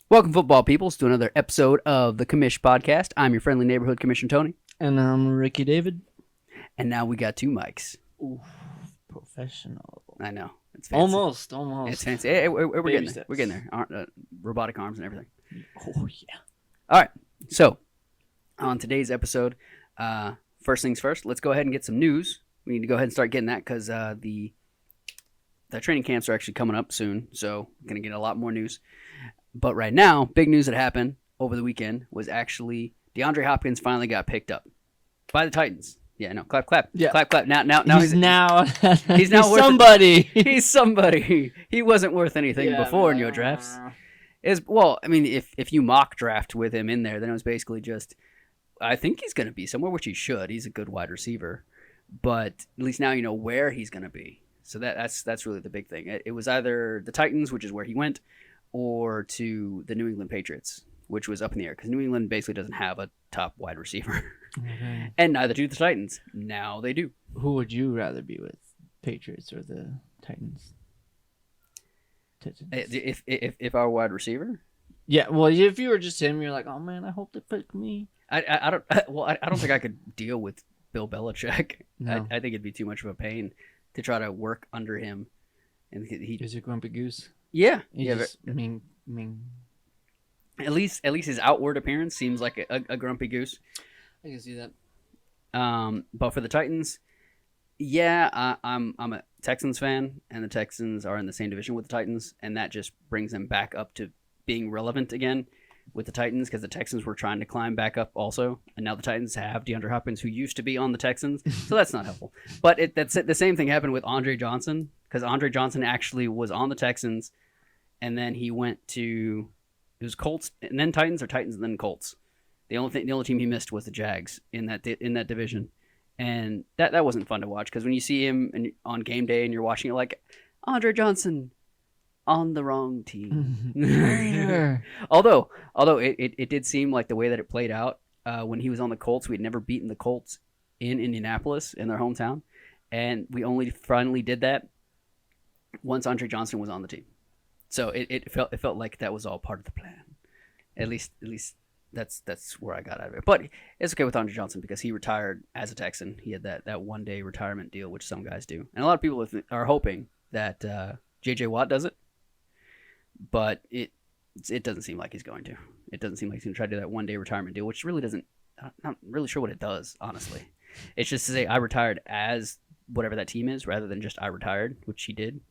Welcome, football peoples, to another episode of the Commish Podcast. I'm your friendly neighborhood Commissioner Tony. And I'm Ricky David. And now we got two mics. Ooh, professional. I know. It's fancy. Almost. It's fancy. Hey, we're getting there. steps. We're getting there. Robotic arms and everything. Oh, yeah. All right. So, on today's episode, first things first, let's go ahead and get some news. We need to go ahead and start getting that because the training camps are actually coming up soon. So, we're going to get a lot more news. But right now, big news that happened over the weekend was actually DeAndre Hopkins finally got picked up by the Titans. Yeah, no, clap. Yeah. Clap. Now he's now worth somebody. He's somebody. He wasn't worth anything before in your drafts. If you mock draft with him in there, then it was basically just, I think he's going to be somewhere, which he should. He's a good wide receiver. But at least now you know where he's going to be. So that's really the big thing. It was either the Titans, which is where he went, or to the New England Patriots, which was up in the air because New England basically doesn't have a top wide receiver. Okay. And neither do the Titans. Now they do. Who would you rather be with, Patriots or the Titans? If our wide receiver? Yeah, well, if you were just him, you're like, oh man, I hope they pick me. I don't think I could deal with Bill Belichick. No. I think it'd be too much of a pain to try to work under him. And He's a grumpy goose. Yeah. Mean. At least his outward appearance seems like a grumpy goose. I can see that. But for the Titans, I'm a Texans fan, and the Texans are in the same division with the Titans, and that just brings them back up to being relevant again with the Titans because the Texans were trying to climb back up also, and now the Titans have DeAndre Hopkins, who used to be on the Texans, so that's not helpful. But that's the same thing happened with Andre Johnson because Andre Johnson actually was on the Texans, and then he went to it was Colts and then Titans or Titans and then Colts. The only team he missed was the Jags in that division, and that wasn't fun to watch because when you see him on game day and you're watching it like Andre Johnson on the wrong team. although it did seem like the way that it played out when he was on the Colts, we had never beaten the Colts in Indianapolis in their hometown, and we only finally did that once Andre Johnson was on the team. So it felt like that was all part of the plan. At least that's where I got out of it. But it's okay with Andre Johnson because he retired as a Texan. He had that 1-day retirement deal, which some guys do. And a lot of people are hoping that J.J. Watt does it. But it doesn't seem like he's going to. It doesn't seem like he's going to try to do that 1-day retirement deal, which really doesn't – I'm not really sure what it does, honestly. It's just to say I retired as whatever that team is rather than just I retired, which he did.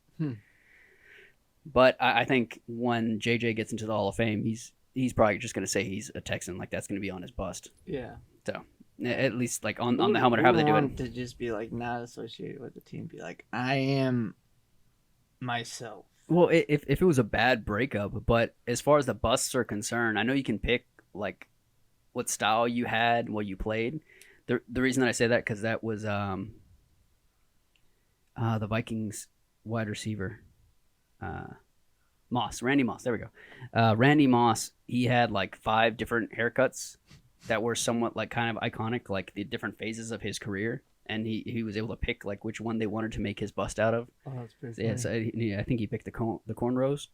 But I think when JJ gets into the Hall of Fame, he's probably just going to say he's a Texan. Like, that's going to be on his bust. Yeah. So, at least, like, on the helmet or however they do it. To just be, like, not associated with the team. Be like, I am myself. Well, if it was a bad breakup, but as far as the busts are concerned, I know you can pick, like, what style you had, what you played. The reason that I say that, because that was the Vikings wide receiver. Randy Moss, there we go. Randy Moss, he had like 5 different haircuts that were somewhat like kind of iconic, like the different phases of his career, and he was able to pick like which one they wanted to make his bust out of. Oh, that's pretty funny. So I think he picked the cornrows.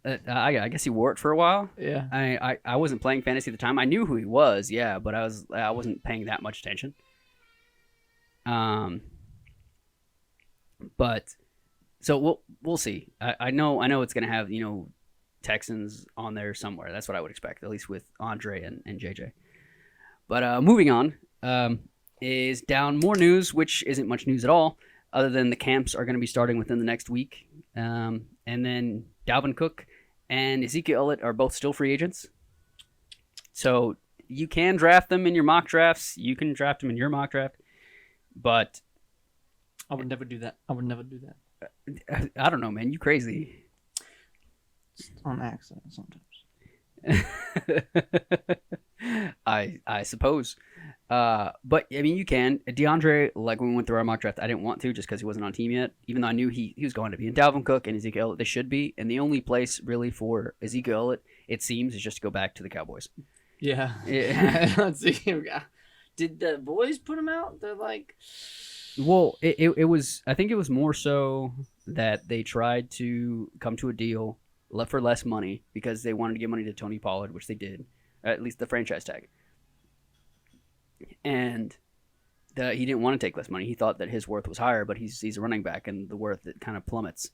I guess he wore it for a while. Yeah. I wasn't playing fantasy at the time. I knew who he was, yeah, but I wasn't paying that much attention. But so we'll see. I know it's gonna have Texans on there somewhere. That's what I would expect, at least with Andre and JJ. But moving on, is down more news, which isn't much news at all, other than the camps are going to be starting within the next week. And then Dalvin Cook and Ezekiel Elliott are both still free agents. So you can draft them in your mock drafts. You can draft them in your mock draft. But I would never do that. I don't know, man. You crazy. Just on accident sometimes. I suppose. But I mean, you can. DeAndre, like when we went through our mock draft, I didn't want to just because he wasn't on team yet, even though I knew he was going to be. And Dalvin Cook and Ezekiel Elliott, they should be. And the only place really for Ezekiel Elliott, it seems, is just to go back to the Cowboys. Yeah. Let's see. Did the boys put him out? They're like... Well, it was. I think it was more so that they tried to come to a deal left for less money because they wanted to give money to Tony Pollard, which they did, at least the franchise tag. And he didn't want to take less money. He thought that his worth was higher, but he's a running back, and the worth it kind of plummets.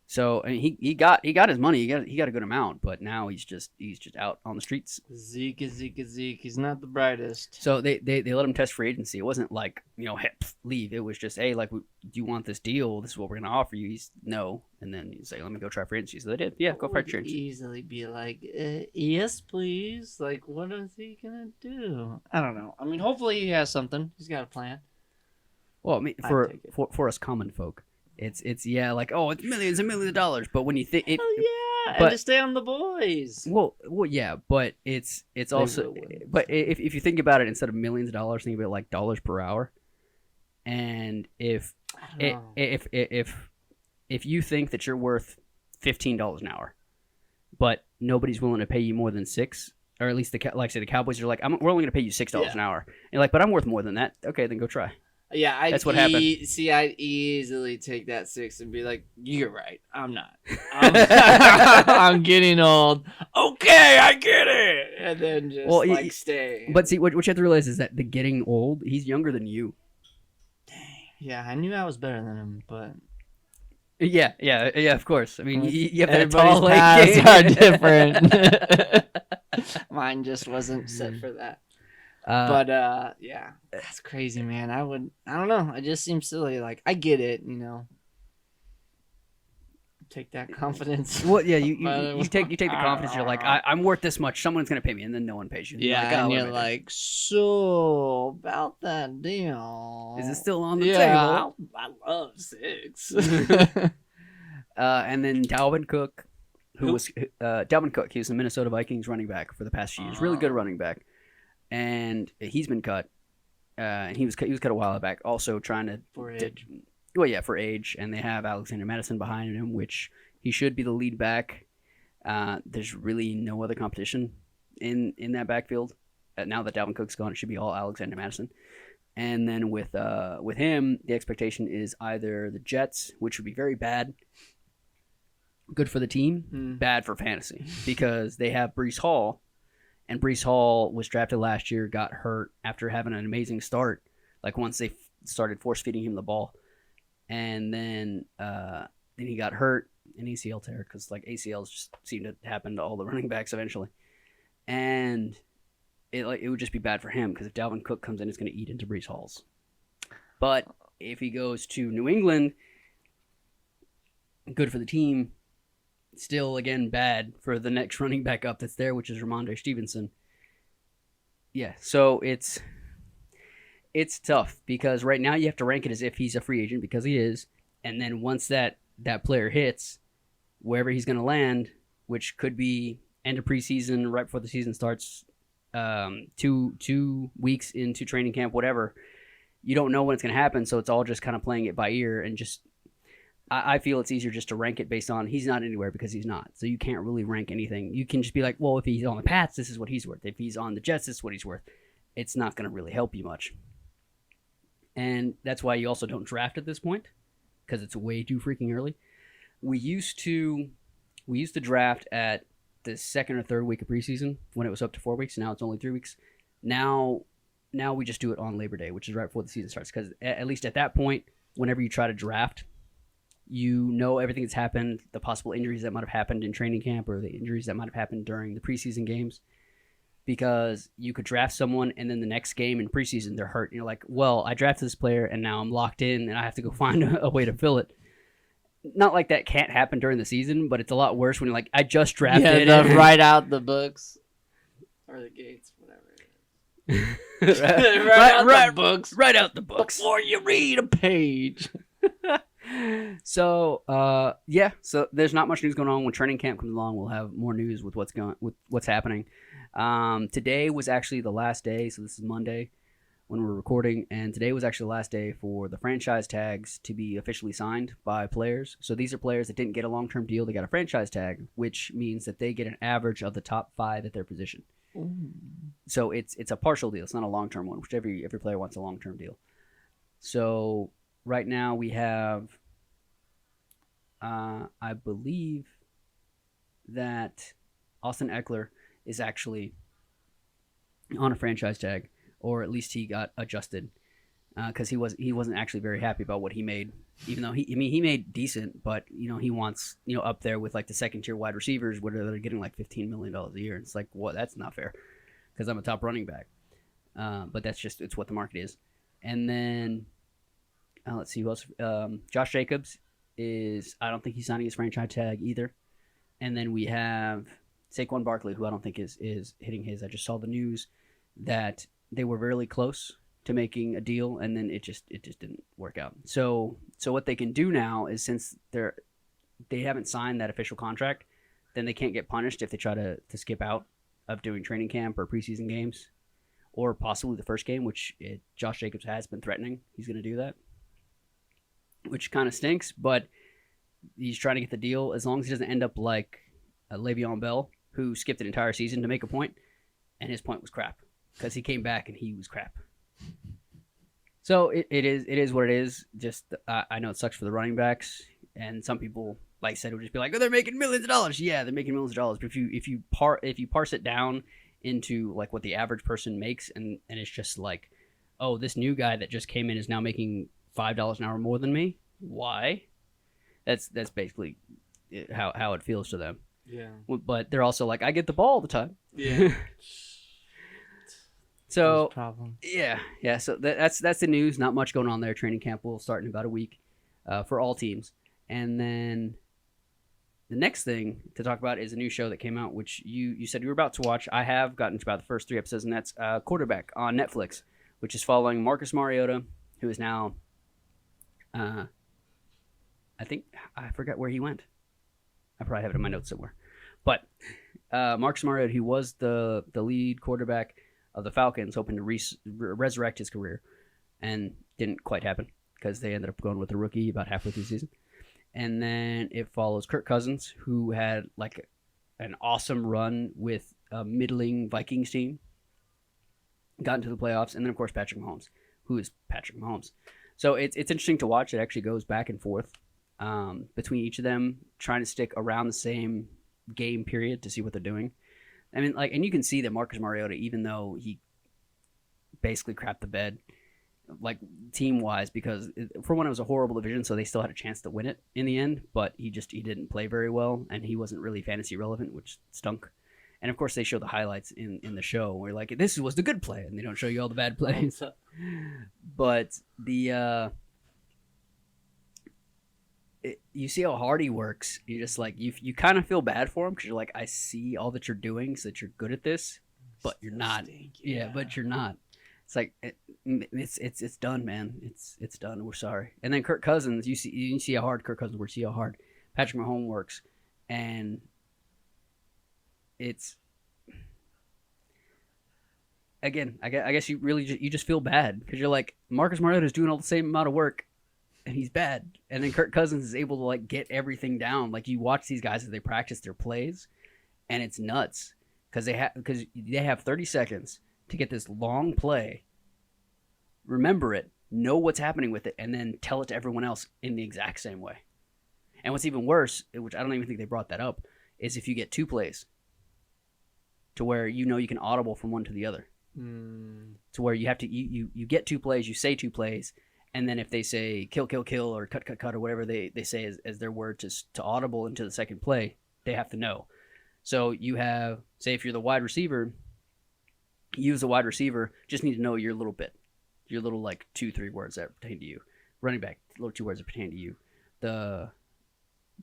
So I mean, he got his money. He got a good amount, but now he's just out on the streets. Zeke. He's not the brightest. So they let him test free agency. It wasn't like, hey, leave. It was just, hey, like, do you want this deal? This is what we're gonna offer you. He's no, and then he's like, let me go try free agency. So they did. Yeah, go for free agency. Easily be like, yes, please. Like, what is he gonna do? I don't know. I mean, hopefully he has something. He's got a plan. Well, I mean, for us common folk. It's like, oh, it's millions and millions of dollars, but when you think it, and to stay on the boys. Well, yeah, but it's also, but if you think about it, instead of millions of dollars, think about it like dollars per hour, and if you think that you're worth $15 an hour, but nobody's willing to pay you more than $6, or at least the Cowboys are like, we're only going to pay you $6 an hour, and you're like, but I'm worth more than that. Okay, then go try. Yeah, that's what happened. See, I'd easily take that 6 and be like, "You're right. I'm not. I'm getting old. Okay, I get it." And then just stay. But see, what you have to realize is that the getting old, he's younger than you. Dang. Yeah, I knew I was better than him, but. Yeah. Of course. I mean, you have everybody's paths are different. Mine just wasn't set for that. But yeah, that's crazy, man. I don't know. It just seems silly. Like, I get it, Take that confidence. Well, yeah, you take the confidence. You're like, I'm worth this much. Someone's gonna pay me, and then no one pays you. Yeah, and you're like, so about that deal. Is it still on the table? I love 6. And then Dalvin Cook, he was the Minnesota Vikings running back for the past few years. Really good running back. And he's been cut. And he was cut a while back. Also trying to for age. For age. And they have Alexander Madison behind him, which he should be the lead back. There's really no other competition in that backfield. Now that Dalvin Cook's gone, it should be all Alexander Madison. And then with him, the expectation is either the Jets, which would be very bad, good for the team, bad for fantasy, because they have Breece Hall. And Breece Hall was drafted last year, got hurt after having an amazing start, like once they started force-feeding him the ball. And then he got hurt, an ACL tear, because like ACLs just seem to happen to all the running backs eventually. And it would just be bad for him, because if Dalvin Cook comes in, it's going to eat into Breece Hall's. But if he goes to New England, good for the team. Still, again, bad for the next running back up that's there, which is Ramondre Stevenson. Yeah, so it's tough, because right now you have to rank it as if he's a free agent, because he is. And then once that player hits, wherever he's going to land, which could be end of preseason, right before the season starts, 2 weeks into training camp, whatever, you don't know when it's going to happen, so it's all just kind of playing it by ear, and just I feel it's easier just to rank it based on he's not anywhere because he's not. So you can't really rank anything. You can just be like, well, if he's on the Pats, this is what he's worth. If he's on the Jets, this is what he's worth. It's not going to really help you much. And that's why you also don't draft at this point, because it's way too freaking early. We used to draft at the second or third week of preseason when it was up to 4 weeks. Now it's only 3 weeks. Now we just do it on Labor Day, which is right before the season starts, because at least at that point, whenever you try to draft, you know everything that's happened, the possible injuries that might have happened in training camp or the injuries that might have happened during the preseason games, because you could draft someone and then the next game in preseason they're hurt. And you're like, well, I drafted this player and now I'm locked in and I have to go find a way to fill it. Not like that can't happen during the season, but it's a lot worse when you're like, I just drafted. Yeah, right out the books or the gates, whatever it is. right out the books before you read a page. So so there's not much news going on. When training camp comes along, we'll have more news with what's happening. Today was actually the last day, so this is Monday when we're recording, and today was actually the last day for the franchise tags to be officially signed by players. So these are players that didn't get a long-term deal. They got a franchise tag, which means that they get an average of the top 5 at their position. So it's a partial deal. It's not a long-term one, which every player wants a long-term deal. So right now we have, I believe, that Austin Eckler is actually on a franchise tag, or at least he got adjusted, because he wasn't actually very happy about what he made. Even though he made decent, but he wants up there with like the second tier wide receivers where they're getting like $15 million a year. It's like, what? That's not fair, because I'm a top running back. But it's what the market is. And then let's see who else. Josh Jacobs I don't think he's signing his franchise tag either. And then we have Saquon Barkley, who I don't think is hitting his. I just saw the news that they were really close to making a deal, and then it just didn't work out. So what they can do now is, since they haven't signed that official contract, then they can't get punished if they try to skip out of doing training camp or preseason games, or possibly the first game, which Josh Jacobs has been threatening he's going to do that, which kind of stinks. But he's trying to get the deal as long as he doesn't end up like Le'Veon Bell, who skipped an entire season to make a point, and his point was crap because he came back and he was crap. So it is what it is. Just I know it sucks for the running backs, and some people, like I said, would just be like, "Oh, they're making millions of dollars." Yeah, they're making millions of dollars. But if you parse it down into like what the average person makes, and it's just like, oh, this new guy that just came in is now making $5 an hour more than me. Why? That's basically how it feels to them. Yeah. But they're also like, I get the ball all the time. Yeah. So yeah. So that's the news. Not much going on there. Training camp will start in about a week for all teams. And then the next thing to talk about is a new show that came out, which you said you were about to watch. I have gotten to about the first 3 episodes, and that's Quarterback on Netflix, which is following Marcus Mariota, who is now, I forget where he went. I probably have it in my notes somewhere. But Marcus Mariota, he was the lead quarterback of the Falcons, hoping to resurrect his career, and didn't quite happen because they ended up going with a rookie about halfway through the season. And then it follows Kirk Cousins, who had like an awesome run with a middling Vikings team, got into the playoffs, and then of course Patrick Mahomes, who is Patrick Mahomes. So it's interesting to watch. It actually goes back and forth between each of them, trying to stick around the same game period to see what they're doing. I mean, and you can see that Marcus Mariota, even though he basically crapped the bed, like team-wise, because for one, it was a horrible division, so they still had a chance to win it in the end, but he didn't play very well, and he wasn't really fantasy relevant, which stunk. And of course, they show the highlights in the show where like, this was the good play, and they don't show you all the bad plays. But you see how hard he works. You just like you kind of feel bad for him because you're like, I see all that you're doing, so that you're good at this, but you're not. Yeah, but you're not. It's like it's done, man. It's done. We're sorry. And then Kirk Cousins, you see how hard Kirk Cousins works. You see how hard Patrick Mahomes works, and it's again. I guess you really you just feel bad because you're like, Marcus Mariota is doing all the same amount of work, and he's bad. And then Kirk Cousins is able to like get everything down. Like you watch these guys as they practice their plays, and it's nuts because they have 30 seconds to get this long play, remember it, know what's happening with it, and then tell it to everyone else in the exact same way. And what's even worse, which I don't even think they brought that up, is if you get 2 plays to where you can audible from one to the other. To where you have to you get 2 plays, you say 2 plays, and then if they say kill, kill, kill, or cut, cut, cut, or whatever they say as their word to audible into the second play, they have to know. So you have, say if you're the wide receiver, you as a wide receiver just need to know your little bit, your little like 2-3 words that pertain to you. Running back, little 2 words that pertain to you. The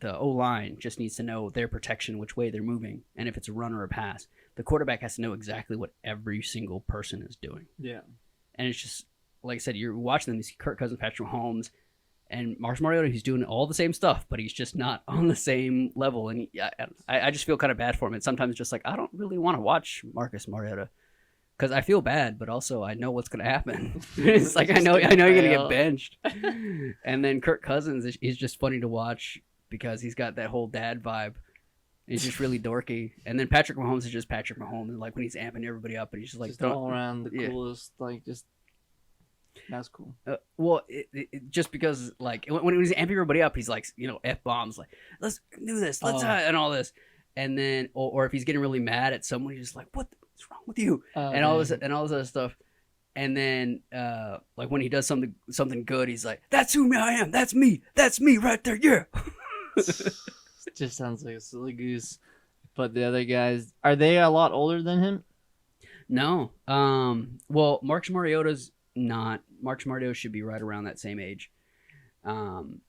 O-line just needs to know their protection, which way they're moving, and if it's a run or a pass. The quarterback has to know exactly what every single person is doing. Yeah. And it's just, like I said, you're watching them, you see Kirk Cousins, Patrick Mahomes, and Marcus Mariota, he's doing all the same stuff, but he's just not on the same level. And I just feel kind of bad for him. And sometimes it's just like, I don't really want to watch Marcus Mariota. Because I feel bad, but also I know what's going to happen. It's like I know you're going to get benched. And then Kirk Cousins is just funny to watch because he's got that whole dad vibe. He's just really dorky. And then Patrick Mahomes is just Patrick Mahomes. And like when he's amping everybody up, and he's just like just all around the coolest, like just that's cool. Well, just because like when he's amping everybody up, he's like F-bombs like let's do this, let's and all this. and then or if he's getting really mad at someone, he's just like, what's wrong with you? And all this other stuff. And then like when he does something good, he's like, that's who I am. That's me right there. Yeah. Just sounds like a silly goose. But the other guys, are they a lot older than him? No. Well, Marcus Mariota's not. Marcus Mariota should be right around that same age. Even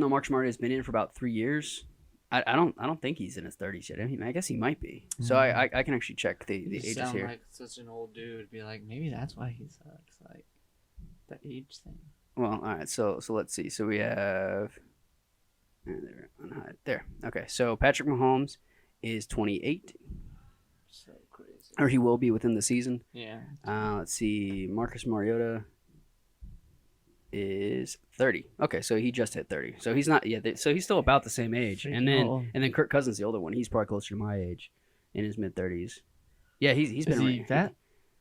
though Marcus Mariota's been in for about 3 years, I don't think he's in his 30s yet. I mean, I guess he might be. So I can actually check the ages sound here. Like such an old dude. Be like, maybe that's why he sucks. Like the age thing. Well, all right. So let's see. So we have there. Okay. So Patrick Mahomes is 28. So crazy. Or he will be within the season. Yeah. Let's see. Marcus Mariota is 30. Okay, so he just hit 30. So he's not yet. So he's still about the same age. And then Kirk Cousins, the older one, he's probably closer to my age, in his mid 30s. Yeah, he's been. Is he fat?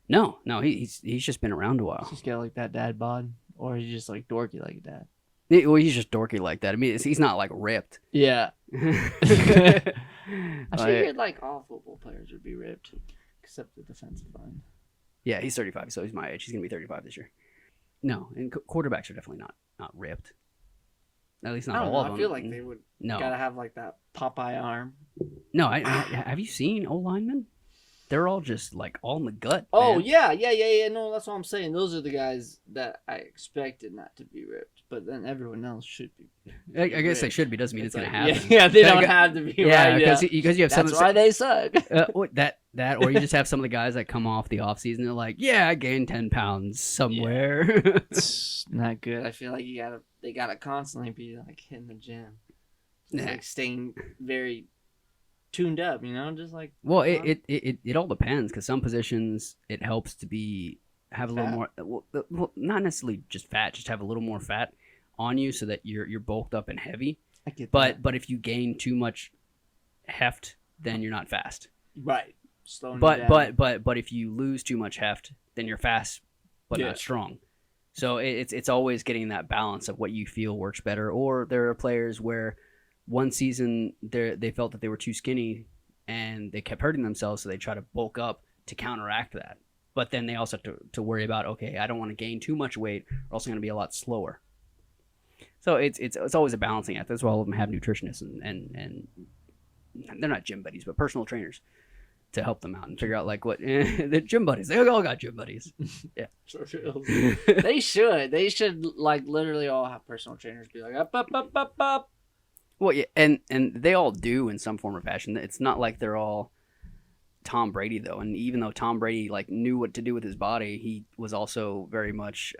No, he's just been around a while. He's got like that dad bod, or he's just like dorky like that. Well, he's just dorky like that. I mean, he's not like ripped. Yeah. I figured like all football players would be ripped, except the defensive line. Yeah, he's 35, so he's my age. He's gonna be 35 this year. No, and quarterbacks are definitely not ripped. At least not all of them. I feel like they would. No, gotta have like that Popeye arm. No, have you seen O linemen? They're all just like all in the gut. Oh man. yeah. No, that's what I'm saying. Those are the guys that I expected not to be ripped, but then everyone else should be. I guess they should be. Doesn't mean it's gonna happen. Yeah, they don't have to be. Yeah, right, because you have some. That's why they suck. That or you just have some of the guys that come off the off season. They're like, yeah, I gained 10 pounds somewhere. Yeah. It's not good. I feel like they gotta constantly be like hitting the gym, just like staying very tuned up, just like. Well, it all depends, because some positions it helps to have a little more. Well, not necessarily just fat, just have a little more fat on you so that you're bulked up and heavy. I get that. But if you gain too much heft, then you're not fast. Right. But if you lose too much heft, then you're fast but not strong. So it's always getting that balance of what you feel works better. Or there are players where one season they felt that they were too skinny and they kept hurting themselves, so they try to bulk up to counteract that. But then they also have to worry about, okay, I don't want to gain too much weight, or else I'm going to be a lot slower. So it's always a balancing act. That's why all of them have nutritionists and they're not gym buddies, but personal trainers to help them out and figure out like what the gym buddies. They all got gym buddies. Yeah, They should like literally all have personal trainers. Be like up. Well, yeah, and they all do in some form or fashion. It's not like they're all Tom Brady though. And even though Tom Brady like knew what to do with his body, he was also very much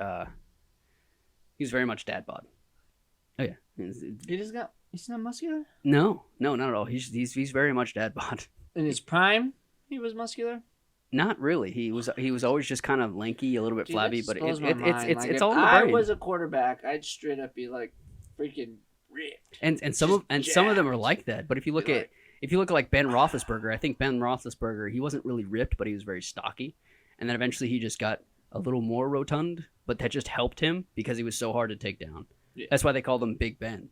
he was very much dad bod. Oh yeah, he's not muscular. No, not at all. He's very much dad bod. In his prime, he was muscular. Not really. He was always just kind of lanky, a little bit flabby, but it's like, all in the brain. If I was a quarterback, I'd straight up be like freaking ripped. And some of them are like that. But if you look at like Ben Roethlisberger, I think Ben Roethlisberger, he wasn't really ripped, but he was very stocky. And then eventually he just got a little more rotund, but that just helped him because he was so hard to take down. Yeah. That's why they called him Big Ben.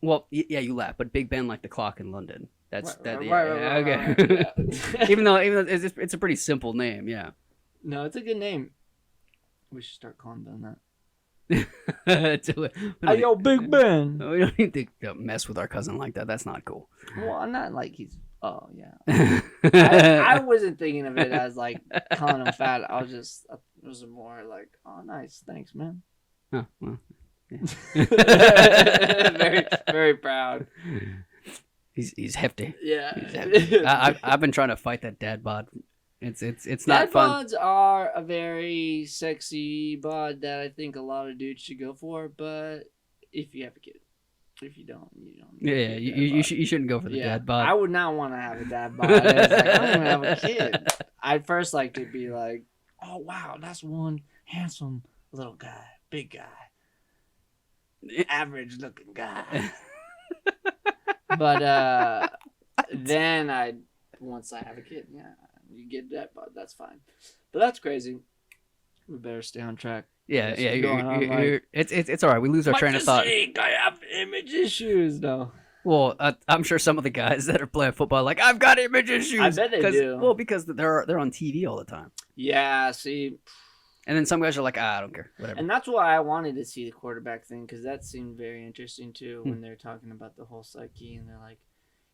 Well, yeah, you laugh, but Big Ben like the clock in London. That's that. Right, okay. Yeah. even though it's a pretty simple name, yeah. No, it's a good name. We should start calling Ben that. Hey, yo, Big Ben. We don't need to mess with our cousin like that. That's not cool. Well, I'm not like he's. Oh yeah. I wasn't thinking of it as like calling him fat. It was more like, oh, nice, thanks, man. Oh well. Yeah. Very, very proud. He's hefty. Yeah. He's hefty. I've been trying to fight that dad bod. It's not fun. Dad bods are a very sexy bod that I think a lot of dudes should go for, but if you have a kid. If you don't, you don't. Yeah, you shouldn't go for the dad bod. I would not want to have a dad bod. It's like, I'm going to have a kid. I'd first like to be like, oh, wow, that's one handsome little guy, big guy, average looking guy. But then once I have a kid, you get that bod, that's fine. But that's crazy. We better stay on track. Yeah. It's all right. We lose our train of thought. I have image issues. No, Well, I'm sure some of the guys that are playing football are like, I've got image issues. I bet they do. Well, because they're on TV all the time. Yeah, see. And then some guys are like, I don't care, whatever. And that's why I wanted to see the quarterback thing, because that seemed very interesting too when they're talking about the whole psyche, and they're like,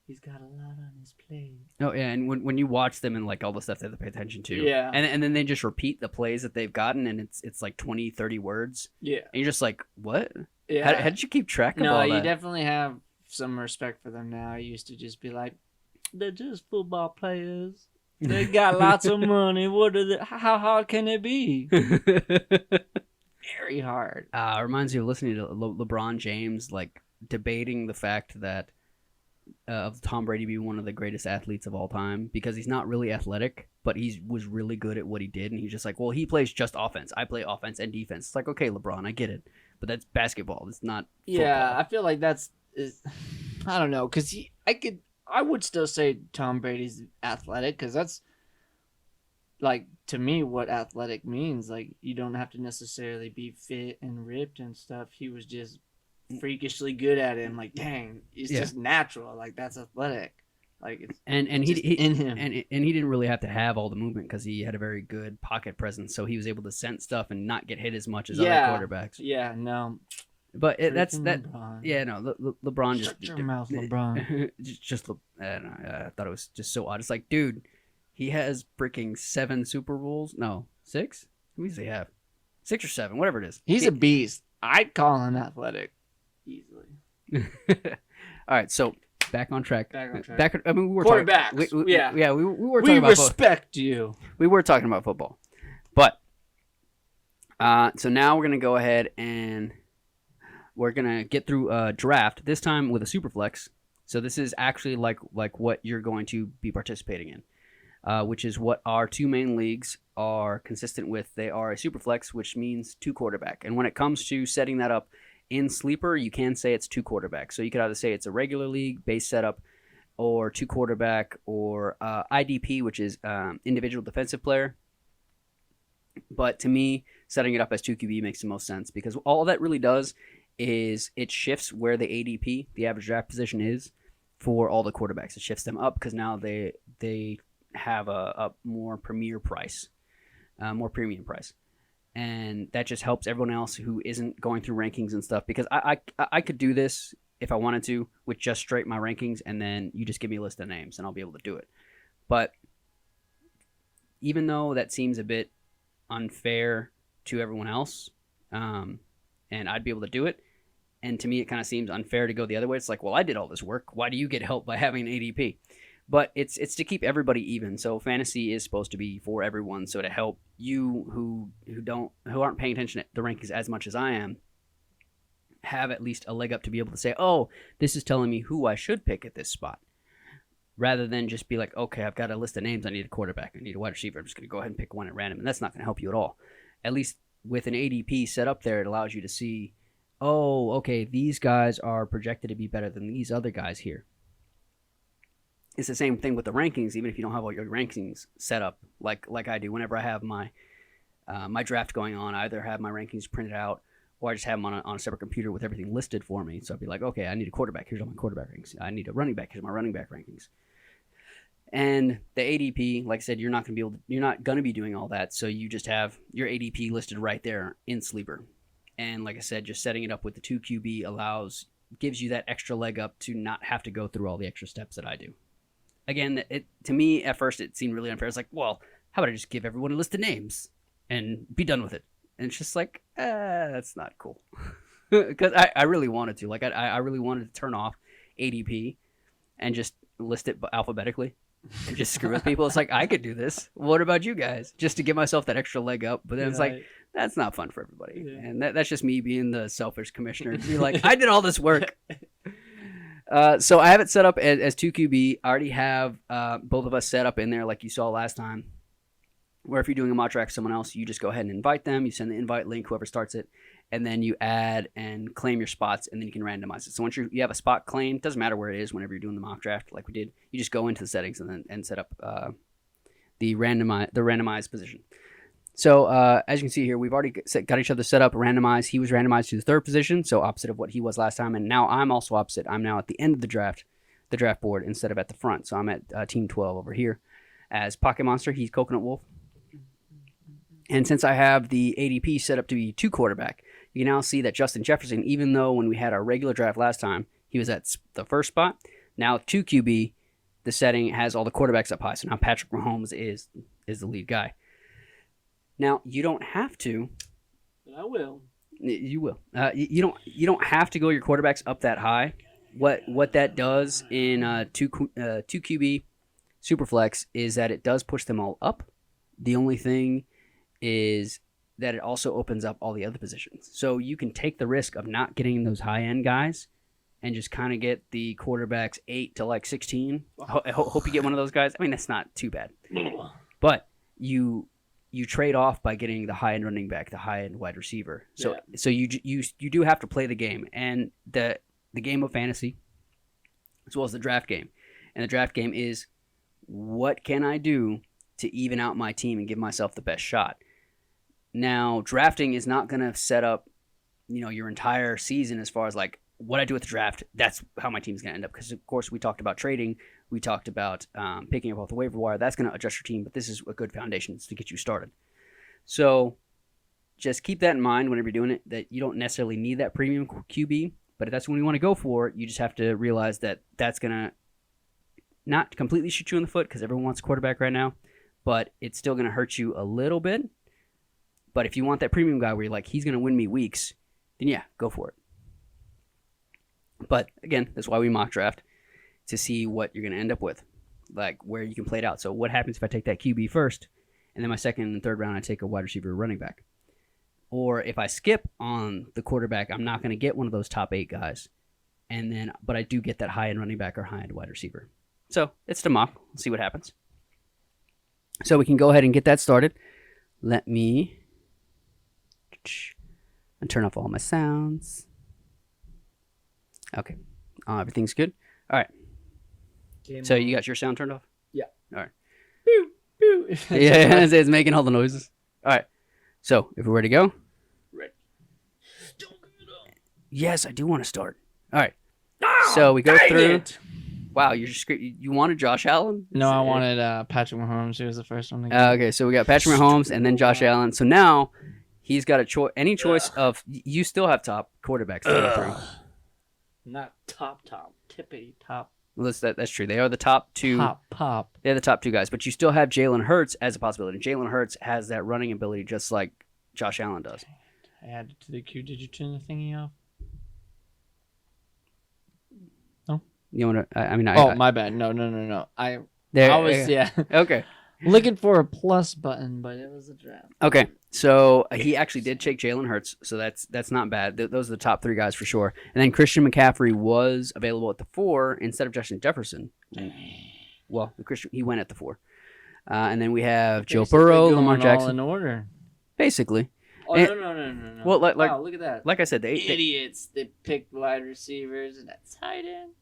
he's got a lot on his plate. Oh yeah, and when you watch them and like all the stuff they have to pay attention to, yeah, and then they just repeat the plays that they've gotten, and it's like 20, 30 words. Yeah, and you're just like, what? Yeah, how did you keep track of all that? No, you definitely have some respect for them now. I used to just be like, they're just football players. They got lots of money. What are they? How hard can it be? Very hard. It reminds me of listening to LeBron James like debating the fact that of Tom Brady being one of the greatest athletes of all time, because he's not really athletic, but he was really good at what he did, and he's just like, well, he plays just offense. I play offense and defense. It's like, okay, LeBron, I get it, but that's basketball. It's not football. Yeah, I feel like I don't know, because I would still say Tom Brady's athletic, because that's, like, to me, what athletic means. Like, you don't have to necessarily be fit and ripped and stuff. He was just freakishly good at it. I'm like, dang, it's just natural. Like, that's athletic. Like, it's and he in him. And he didn't really have to have all the movement because he had a very good pocket presence, so he was able to sense stuff and not get hit as much as other quarterbacks. Yeah, no. But that's that. LeBron. Yeah, no. LeBron just shut your mouth, LeBron. I thought it was just so odd. It's like, dude, he has freaking 7 Super Bowls. No, 6. How many does he have? 6 or 7, whatever it is. He's a beast. I'd call him athletic easily. All right, so back on track. I mean, we were quarterbacks. Talking, we were talking we about respect you. We were talking about football, but so now we're gonna go ahead and we're gonna get through a draft, this time with a Superflex. So this is actually like what you're going to be participating in, which is what our 2 main leagues are consistent with. They are a Superflex, which means 2 quarterback. And when it comes to setting that up in Sleeper, you can say it's 2 quarterback. So you could either say it's a regular league base setup, or 2 quarterback, or IDP, which is individual defensive player. But to me, setting it up as 2 QB makes the most sense, because all that really does is it shifts where the ADP, the average draft position, is for all the quarterbacks. It shifts them up because now they have a more premium price, and that just helps everyone else who isn't going through rankings and stuff. Because I could do this if I wanted to with just straight my rankings, and then you just give me a list of names and I'll be able to do it. But even though that seems a bit unfair to everyone else, and I'd be able to do it, and to me it kind of seems unfair to go the other way. It's like, well, I did all this work. Why do you get help by having an ADP? But it's to keep everybody even. So fantasy is supposed to be for everyone. So to help you who aren't paying attention to the rankings as much as I am, have at least a leg up to be able to say, oh, this is telling me who I should pick at this spot, rather than just be like, okay, I've got a list of names. I need a quarterback. I need a wide receiver. I'm just going to go ahead and pick one at random, and that's not going to help you at all. At least with an ADP set up there, it allows you to see, oh, okay, these guys are projected to be better than these other guys here. It's the same thing with the rankings, even if you don't have all your rankings set up like I do. Whenever I have my draft going on, I either have my rankings printed out, or I just have them on a separate computer with everything listed for me. So I'd be like, okay, I need a quarterback. Here's all my quarterback rankings. I need a running back. Here's my running back rankings. And the ADP, like I said, you're not going to be doing all that. So you just have your ADP listed right there in Sleeper. And like I said, just setting it up with the 2 QB gives you that extra leg up to not have to go through all the extra steps that I do. Again, to me, at first, it seemed really unfair. It's like, well, how about I just give everyone a list of names and be done with it? And it's just like, that's not cool. Because I really wanted to. Like, I really wanted to turn off ADP and just list it alphabetically and just screw with people. It's like, I could do this. What about you guys? Just to give myself that extra leg up. But then it's like, that's not fun for everybody. Yeah. And that's just me being the selfish commissioner. Be like, I did all this work. So I have it set up as 2 QB. I already have both of us set up in there like you saw last time, where if you're doing a mock draft for someone else, you just go ahead and invite them. You send the invite link, whoever starts it, and then you add and claim your spots, and then you can randomize it. So once you have a spot claimed, doesn't matter where it is whenever you're doing the mock draft like we did, you just go into the settings and set up the randomized position. So as you can see here, we've already got each other set up, randomized. He was randomized to the third position, so opposite of what he was last time. And now I'm also opposite. I'm now at the end of the draft board instead of at the front. So I'm at team 12 over here. As Pocket Monster, he's Coconut Wolf. And since I have the ADP set up to be 2 quarterback, you can now see that Justin Jefferson, even though when we had our regular draft last time, he was at the first spot, now 2 QB, the setting has all the quarterbacks up high. So now Patrick Mahomes is the lead guy. Now, you don't have to. But I will. You will. You don't have to go your quarterbacks up that high. What that does in 2 QB Superflex is that it does push them all up. The only thing is that it also opens up all the other positions. So you can take the risk of not getting those high-end guys and just kind of get the quarterbacks 8 to like 16. I hope you get one of those guys. I mean, that's not too bad. But you trade off by getting the high-end running back, the high-end wide receiver. So you do have to play the game. And the game of fantasy as well as the draft game. And the draft game is, what can I do to even out my team and give myself the best shot? Now, drafting is not going to set up, your entire season as far as like what I do with the draft. That's how my team's going to end up. Because, of course, we talked about trading. We talked about picking up off the waiver wire. That's going to adjust your team. But this is a good foundation to get you started. So just keep that in mind whenever you're doing it, that you don't necessarily need that premium QB. But if that's what you want to go for, you just have to realize that that's going to not completely shoot you in the foot because everyone wants a quarterback right now. But it's still going to hurt you a little bit. But if you want that premium guy where you're like, he's going to win me weeks, then yeah, go for it. But again, that's why we mock draft, to see what you're going to end up with, like where you can play it out. So what happens if I take that QB first, and then my second and third round I take a wide receiver or running back? Or if I skip on the quarterback, I'm not going to get one of those top 8 guys, but I do get that high-end running back or high-end wide receiver. So it's the mock. Let's see what happens. So we can go ahead and get that started. Let me turn off all my sounds. Okay. Everything's good. All right. So you got your sound turned off? Yeah. All right. Pew, pew. Yeah, it's making all the noises. All right. So if we're ready to go? Ready. Yes, I do want to start. All right. So we go through. Wow, you wanted Josh Allen? No, I wanted Patrick Mahomes. He was the first one to go. Okay, so we got Patrick Mahomes and then Josh Allen. So now he's got any choice of. You still have top quarterbacks. 3. Not top, tippity top. Well, that's true. They are the top 2. Pop. They're the top 2 guys, but you still have Jalen Hurts as a possibility. Jalen Hurts has that running ability just like Josh Allen does. I added to the queue. Did you turn the thingy off? No. You want to? My bad. No. I was Okay. Looking for a plus button, but it was a draft. Okay, so he actually did take Jalen Hurts, so that's not bad. Those are the top 3 guys for sure. And then Christian McCaffrey was available at the 4 instead of Justin Jefferson. Well, he went at the 4. And then we have Joe Burrow, Lamar Jackson. All in order. Basically. Oh, no. Well, wow, look at that. Like I said, idiots. They picked wide receivers and that's tight end.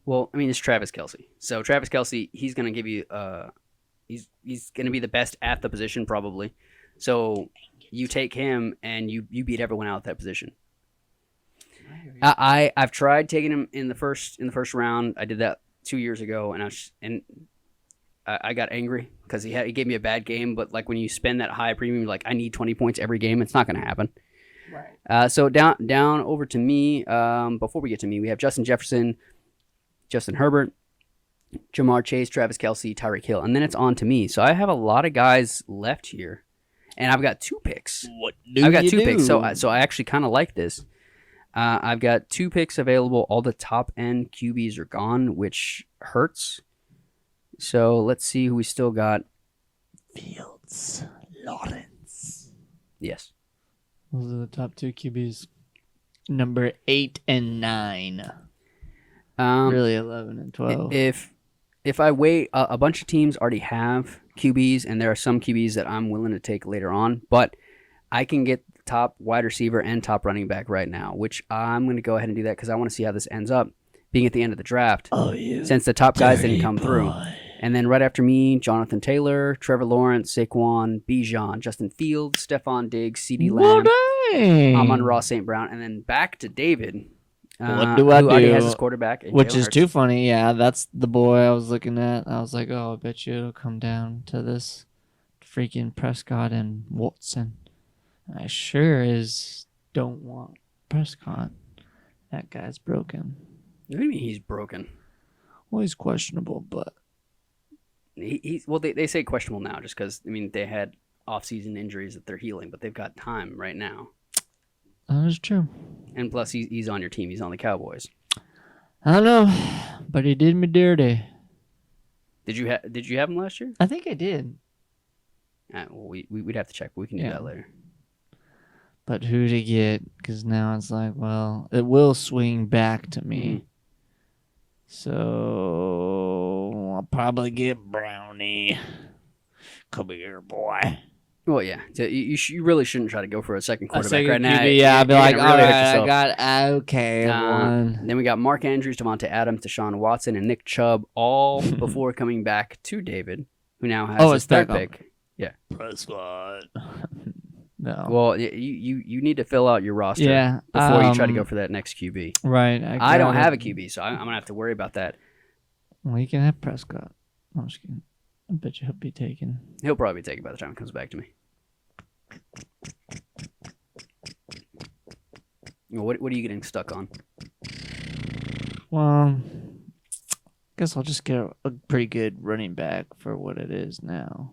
Well, I mean, it's Travis Kelce. So Travis Kelce, he's going to give you he's going to be the best at the position probably. So you take him and you beat everyone out at that position. I've tried taking him in the first round. I did that 2 years ago, and I got angry because he gave me a bad game. But like when you spend that high premium, like I need 20 points every game, it's not going to happen. Right. So down over to me. Before we get to me, we have Justin Jefferson, Justin Herbert, Jamar Chase, Travis Kelce, Tyreek Hill, and then it's on to me. So I have a lot of guys left here, and I've got 2 picks. I've got 2 picks, so I actually kind of like this. I've got 2 picks available. All the top end QBs are gone, which hurts. So let's see who we still got. Fields, Lawrence. Yes. Those are the top 2 QBs. Number 8 and 9. Really 11 and 12. If I wait, a bunch of teams already have QBs, and there are some QBs that I'm willing to take later on, but I can get top wide receiver and top running back right now, which I'm going to go ahead and do that because I want to see how this ends up being at the end of the draft. Oh, yeah. Since the top guys didn't come through. And then right after me, Jonathan Taylor, Trevor Lawrence, Saquon, Bijan, Justin Fields, Stephon Diggs, CeeDee Lamb, Amon-Ra St. Brown, and then back to David. What do who I do? already has his quarterback, Which Jalen is Hurts. too funny. Yeah, that's the boy I was looking at. I was like, oh, I bet you it'll come down to this freaking Prescott and Watson. I sure as don't want Prescott. That guy's broken. What do you mean he's broken? Well, he's questionable, but They say questionable now just because, they had off-season injuries that they're healing, but they've got time right now. that is true. And plus, he's on your team. He's on the Cowboys. I don't know, but he did me dirty. Did you have him last year? I think I did. Well, we'd have to check. We can do that later. But who to get? Because now it's like, well, it will swing back to me. Mm-hmm. So I'll probably get Brownie. Come here, boy. Well, yeah. So you really shouldn't try to go for a second quarterback right now. QB, yeah, I'll be like, really all hurt right, yourself. I got okay. One. Then we got Mark Andrews, Devontae Adams, Deshaun Watson, and Nick Chubb, all before coming back to David, who now has his third pick. Yeah. Prescott. No. Well, you need to fill out your roster before you try to go for that next QB. Right. I don't have a QB, so I'm going to have to worry about that. Well, you can have Prescott. I'm just kidding. I bet you he'll be taken. He'll probably be taken by the time it comes back to me. What are you getting stuck on? Well, I guess I'll just get a pretty good running back for what it is now.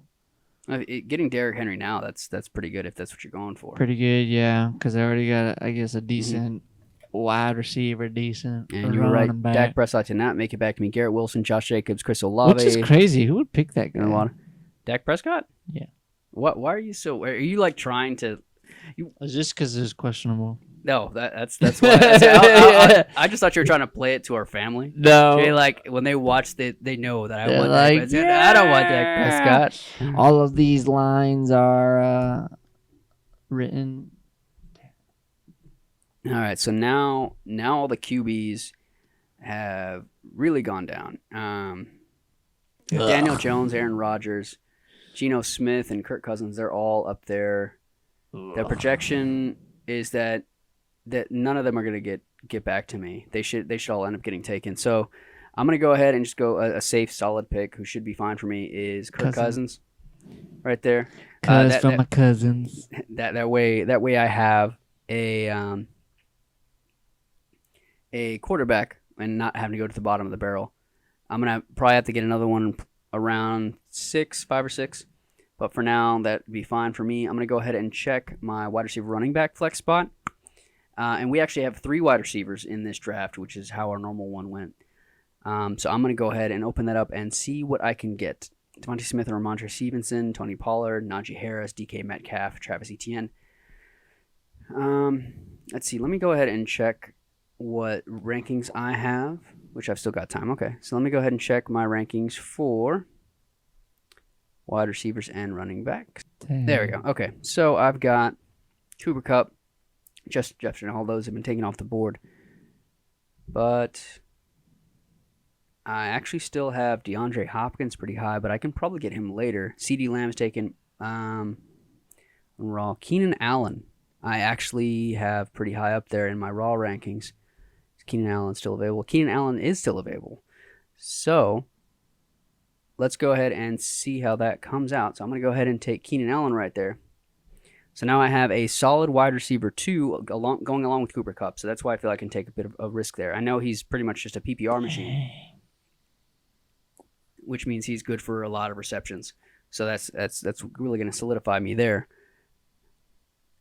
Getting Derrick Henry now, that's pretty good if that's what you're going for. Pretty good, yeah, because I already got, I guess, a decent wide receiver, decent. And you were right. Back. Dak Prescott did not make it back to me. Garrett Wilson, Josh Jacobs, Chris Olave. Which is crazy. Who would pick that guy? Dak Prescott? Yeah. What? Why are you so? Are you like trying to? It's just because it's questionable. No, that's why. I just thought you were trying to play it to our family. No. They like when they watch, they know that I They're want like, Dak Prescott. I don't want Dak Prescott. All of these lines are written. All right, so now all the QBs have really gone down. Daniel Jones, Aaron Rodgers, Geno Smith, and Kirk Cousins, they're all up there. The projection is that none of them are going to get back to me. They should all end up getting taken. So I'm going to go ahead and just go a safe, solid pick who should be fine for me is Kirk Cousins right there. My cousins. That way I have a quarterback and not having to go to the bottom of the barrel. I'm going to probably have to get another one around 5 or 6. But for now, that'd be fine for me. I'm going to go ahead and check my wide receiver running back flex spot. And we actually have 3 wide receivers in this draft, which is how our normal one went. So I'm going to go ahead and open that up and see what I can get. Devontae Smith and Ramondre Stevenson, Tony Pollard, Najee Harris, DK Metcalf, Travis Etienne. Let's see. Let me go ahead and check what rankings I have, which I've still got time. Okay, so let me go ahead and check my rankings for wide receivers and running backs. Dang. There we go. Okay, so I've got Cooper Kupp, Justin Jefferson. All those have been taken off the board, but I actually still have DeAndre Hopkins pretty high, but I can probably get him later. CeeDee Lamb's taken. Raw. Keenan Allen, I actually have pretty high up there in my raw rankings. Is Keenan Allen still available? Keenan Allen is still available. So let's go ahead and see how that comes out. So I'm going to go ahead and take Keenan Allen right there. So now I have a solid wide receiver 2 going along with Cooper Kupp. So that's why I feel I can take a bit of a risk there. I know he's pretty much just a PPR machine, which means he's good for a lot of receptions. So that's really going to solidify me there.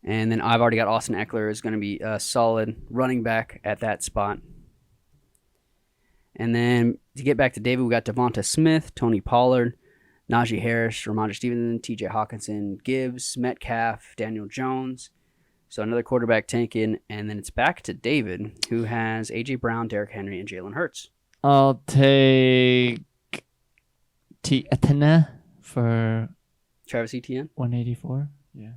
And then I've already got Austin Eckler is going to be a solid running back at that spot. And then to get back to David, we got Devonta Smith, Tony Pollard, Najee Harris, Ramondre Stevenson, TJ Hawkinson, Gibbs, Metcalf, Daniel Jones. So another quarterback taken. And then it's back to David, who has A.J. Brown, Derrick Henry, and Jalen Hurts. I'll take Etienne for Travis Etienne? 184. Yeah.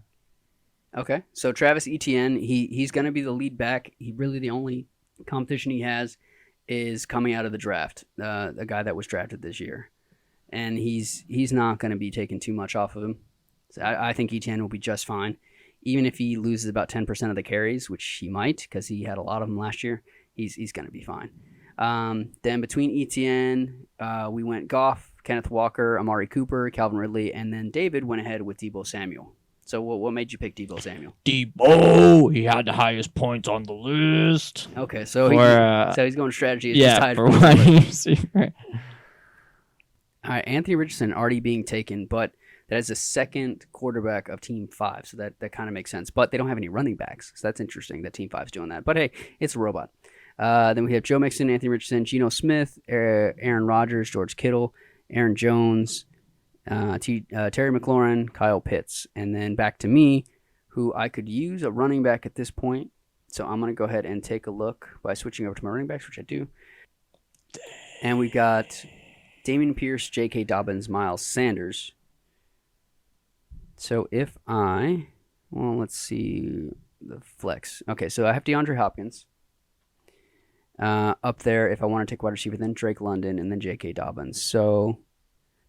Okay. So Travis Etienne, he's going to be the lead back. The only competition he has is coming out of the draft, the guy that was drafted this year. and he's not going to be taking too much off of him. So I think ETN will be just fine. Even if he loses about 10% of the carries, which he might because he had a lot of them last year, he's going to be fine. Then between ETN, we went Goff, Kenneth Walker, Amari Cooper, Calvin Ridley, and then David went ahead with Deebo Samuel. So what made you pick Deebo Samuel? Deebo, he had the highest points on the list. Okay, so he's going strategy. For wide receiver. All right, Anthony Richardson already being taken, but that is the second quarterback of Team 5, so that kind of makes sense. But they don't have any running backs, so that's interesting that Team 5 is doing that. But hey, it's a robot. Then we have Joe Mixon, Anthony Richardson, Geno Smith, Aaron Rodgers, George Kittle, Aaron Jones, Terry McLaurin, Kyle Pitts. And then back to me, who I could use a running back at this point. So I'm going to go ahead and take a look by switching over to my running backs, which I do. And we got Dameon Pierce, J.K. Dobbins, Miles Sanders. So let's see the flex. Okay, so I have DeAndre Hopkins up there if I want to take wide receiver, then Drake London, and then J.K. Dobbins. So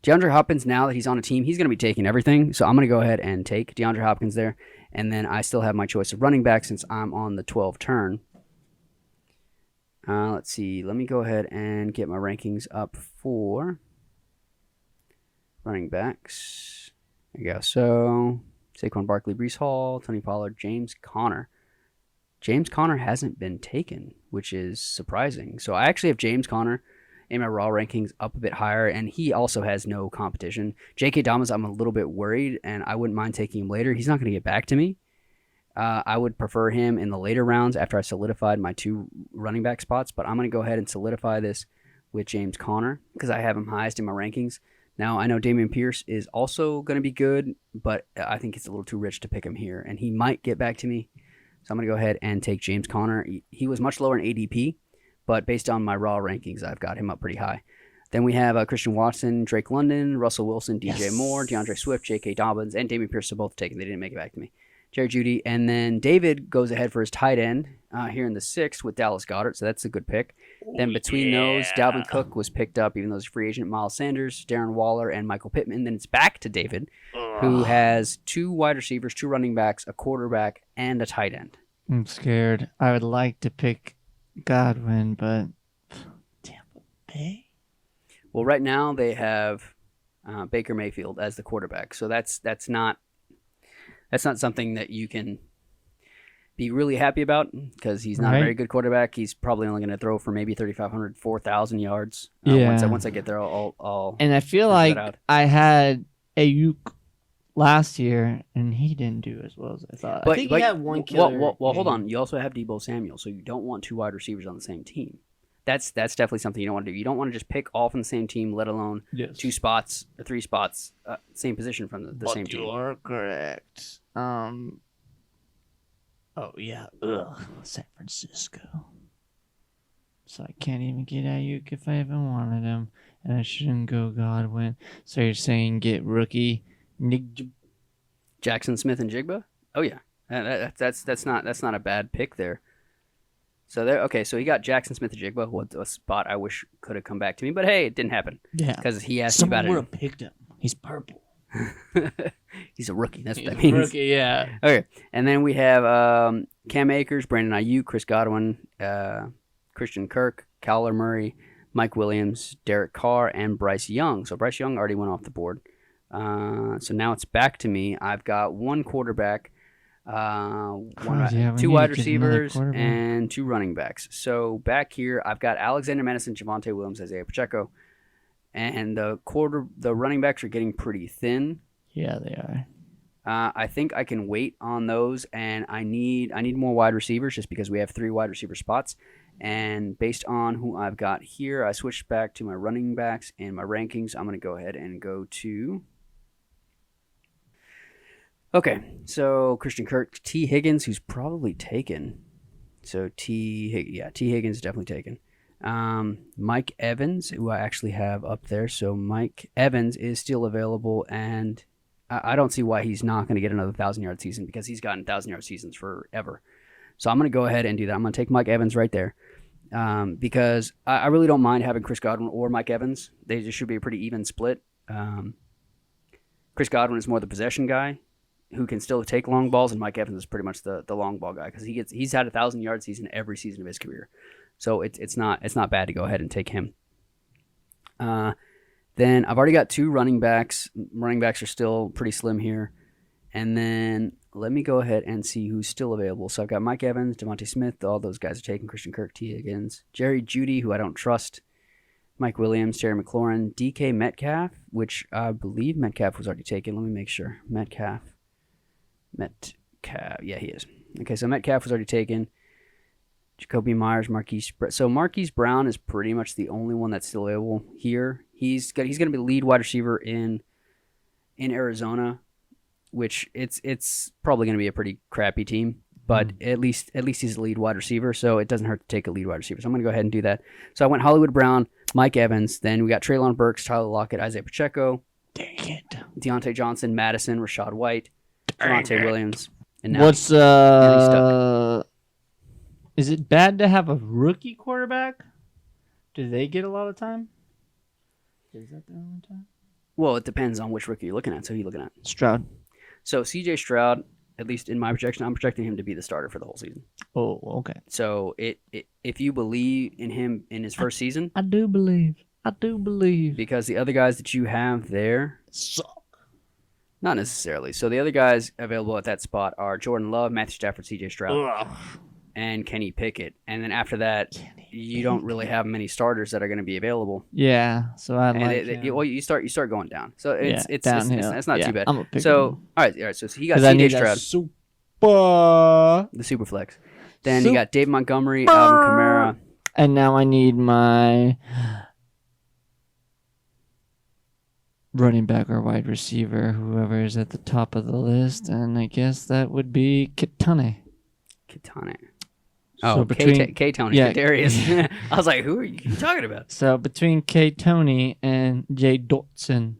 DeAndre Hopkins, now that he's on a team, he's going to be taking everything. So I'm going to go ahead and take DeAndre Hopkins there. And then I still have my choice of running back since I'm on the 12 turn. Let's see. Let me go ahead and get my rankings up for running backs. There you go. So Saquon Barkley, Breece Hall, Tony Pollard, James Conner. James Conner hasn't been taken, which is surprising. So I actually have James Conner in my raw rankings up a bit higher, and he also has no competition. J.K. Dobbins, I'm a little bit worried, and I wouldn't mind taking him later. He's not going to get back to me. I would prefer him in the later rounds after I solidified my 2 running back spots, but I'm going to go ahead and solidify this with James Conner because I have him highest in my rankings. Now, I know Dameon Pierce is also going to be good, but I think it's a little too rich to pick him here, and he might get back to me. So I'm going to go ahead and take James Conner. He was much lower in ADP, but based on my raw rankings, I've got him up pretty high. Then we have Christian Watson, Drake London, Russell Wilson, DJ Moore, DeAndre Swift, J.K. Dobbins, and Dameon Pierce are both taken. They didn't make it back to me. Jerry Jeudy, and then David goes ahead for his tight end here in the 6th with Dallas Goedert, so that's a good pick. Then between those, Dalvin Cook was picked up, even though he's a free agent, Miles Sanders, Darren Waller, and Michael Pittman. Then it's back to David, who has 2 wide receivers, 2 running backs, a quarterback, and a tight end. I'm scared. I would like to pick Godwin, but Tampa Bay? Well, right now they have Baker Mayfield as the quarterback, so that's not something that you can be really happy about because he's not a very good quarterback. He's probably only going to throw for maybe 3,500, 4,000 yards. Once I get there, I'll and I feel like I had Ayuk last year, and he didn't do as well as I thought. But, I think he had one killer. Well, hold on. You also have Deebo Samuel, so you don't want 2 wide receivers on the same team. That's definitely something you don't want to do. You don't want to just pick all from the same team, let alone 2 spots or 3 spots, same position from the same team. You are correct. San Francisco. So I can't even get Ayuk if I even wanted him, and I shouldn't go Godwin. So you're saying get rookie Jackson Smith and Jigba? Oh yeah, that's not a bad pick there. So there, okay. So he got Jackson Smith and Jigba, what a spot I wish could have come back to me, but hey, it didn't happen. Yeah, because he asked me about it. Someone would have picked him. He's purple. He's a rookie. That's what that means. Rookie, yeah. Okay, and then we have Cam Akers, Brandon Ayuk, Chris Godwin, Christian Kirk, Kyler Murray, Mike Williams, Derek Carr, and Bryce Young. So Bryce Young already went off the board. So now it's back to me. I've got 1 quarterback, 2 wide receivers, and 2 running backs. So back here, I've got Alexander Madison, Javonte Williams, Isaiah Pacheco. And the running backs are getting pretty thin. Yeah, they are. I think I can wait on those, and I need more wide receivers just because we have 3 wide receiver spots. And based on who I've got here, I switched back to my running backs and my rankings. I'm going to go ahead and go to... Okay, so Christian Kirk, T. Higgins, who's probably taken. So T. Higgins is definitely taken. Mike Evans, who I actually have up there. So Mike Evans is still available, and I don't see why he's not going to get another 1,000-yard season because he's gotten 1,000-yard seasons forever. So I'm going to go ahead and do that. I'm going to take Mike Evans right there because I really don't mind having Chris Godwin or Mike Evans. They just should be a pretty even split. Chris Godwin is more the possession guy who can still take long balls, and Mike Evans is pretty much the long ball guy because he's had 1,000-yard season every season of his career. So it's not bad to go ahead and take him. Then I've already got 2 running backs. Running backs are still pretty slim here. And then let me go ahead and see who's still available. So I've got Mike Evans, Devontae Smith. All those guys are taken. Christian Kirk, T. Higgins, Jerry Jeudy, who I don't trust. Mike Williams, Terry McLaurin, DK Metcalf, which I believe Metcalf was already taken. Let me make sure. Metcalf. Yeah, he is. Okay, so Metcalf was already taken. Jacoby Myers, Marquise. So Marquise Brown is pretty much the only one that's still available here. He's going to be the lead wide receiver in Arizona, which it's probably going to be a pretty crappy team, but at least he's the lead wide receiver, so it doesn't hurt to take a lead wide receiver. So I'm going to go ahead and do that. So I went Hollywood Brown, Mike Evans, then we got Treylon Burks, Tyler Lockett, Isaiah Pacheco, Dang it. Deontay Johnson, Madison, Rashad White, Javonte Williams, and now What's stuck. Is it bad to have a rookie quarterback? Do they get a lot of time? Is that the only time? Well, it depends on which rookie you're looking at. So who are you looking at? Stroud. So CJ Stroud, at least in my projection, I'm projecting him to be the starter for the whole season. Oh, okay. So if you believe in him in his first season, I do believe. because the other guys that you have there Suck. not necessarily. So the other guys available at that spot are Jordan Love, Matthew Stafford, CJ Stroud, and Kenny Pickett. And then after that, you don't really have many starters that are going to be available. Yeah, so I And like you start going down. So it's downhill. it's not too bad. I'm a pick So all right. So he got because I need CJ that Stroud, super. the Superflex. Then you got Dave Montgomery, Alvin Kamara. And now I need my running back or wide receiver, whoever is at the top of the list, and I guess that would be Kitane. Oh, So between K-Tony, yeah. Kadarius. I was like, who are you talking about? so between K Tony and Jay Dotson.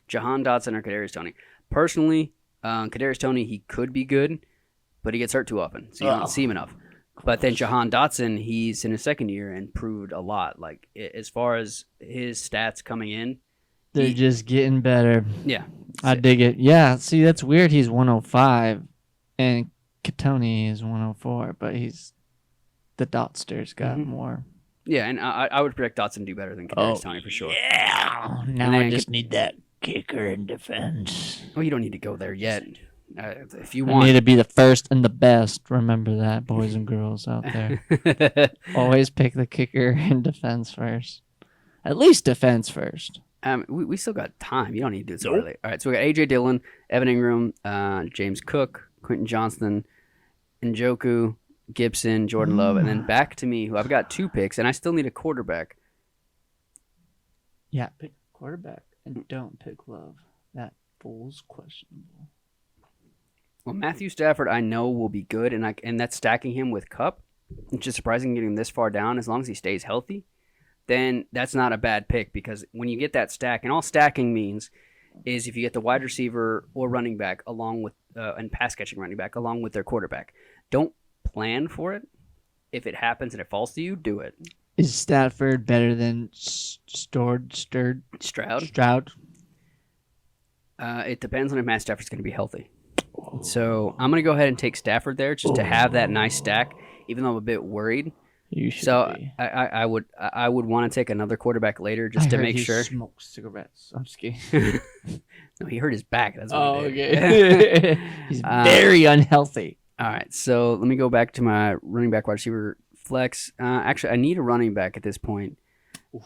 Jahan Dotson or Kadarius Toney. Personally, Kadarius Toney, he could be good, but he gets hurt too often, so you don't see him enough. But then Jahan Dotson, he's in his second year and proved a lot. Like, as far as his stats coming in, They're just getting better. yeah. I dig it. Yeah, see, that's weird. He's 105, and Katoni is 104, but the Dotster's got more. Yeah, and I would predict Dotson to do better than Kadarius Toney for sure. Yeah. Now And I then just need that kicker in defense. Well, you don't need to go there yet. If you I want. need to be the first and the best. Remember that, boys and girls out there. Always pick the kicker in defense first. At least defense first. We still got time. You don't need to do it so early. All right, so we got A.J. Dillon, Evan Ingram, James Cook, Quentin Johnston, Njoku, Gibson, Jordan Love, and then back to me, who I've got 2 picks, and I still need a quarterback. Yeah, pick quarterback and don't pick Love. That fool's questionable. Well, Matthew Stafford, I know will be good, and that's stacking him with Kupp. It's just surprising getting this far down. As long as he stays healthy, then that's not a bad pick, because when you get that stack, and all stacking means is if you get the wide receiver or running back along with and pass catching running back along with their quarterback, don't plan for it. If it happens and it falls to you, do it. Is Stafford better than Stroud? It depends on if Matt Stafford's going to be healthy. So I'm going to go ahead and take Stafford there just to have that nice stack, even though I'm a bit worried. You should So be. I would want to take another quarterback later just to make sure. Smokes cigarettes. I'm just kidding. No, he hurt his back. That's what Oh, he did. okay. He's very unhealthy. All right, so let me go back to my running back wide receiver flex. Actually, I need a running back at this point.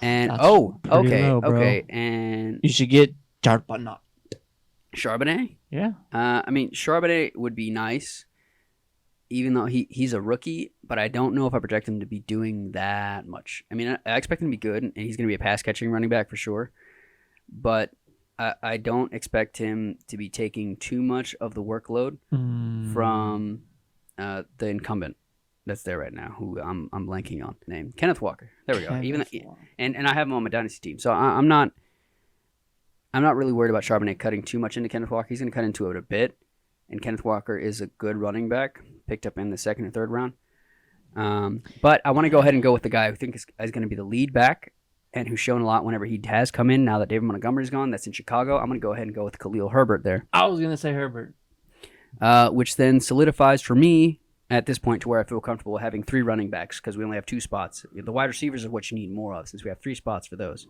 And That's pretty okay, low, bro. okay, and You should get Charbonnet. Charbonnet. Yeah. I mean, Charbonnet would be nice, even though he's a rookie. But I don't know if I project him to be doing that much. I mean, I expect him to be good, and he's going to be a pass catching running back for sure. But I don't expect him to be taking too much of the workload from the incumbent that's there right now, who I'm blanking on the name. Kenneth Walker. There we go. And I have him on my dynasty team, so I'm not really worried about Charbonnet cutting too much into Kenneth Walker. He's going to cut into it a bit, and Kenneth Walker is a good running back, picked up in the second or third round. But I want to go ahead and go with the guy who I think is going to be the lead back and who's shown a lot whenever he has come in. Now that David Montgomery's gone, that's in Chicago. I'm going to go ahead and go with Khalil Herbert there. I was gonna say Herbert. Which then solidifies for me at this point to where I feel comfortable having 3 running backs because we only have 2 spots. The wide receivers are what you need more of since we have 3 spots for those.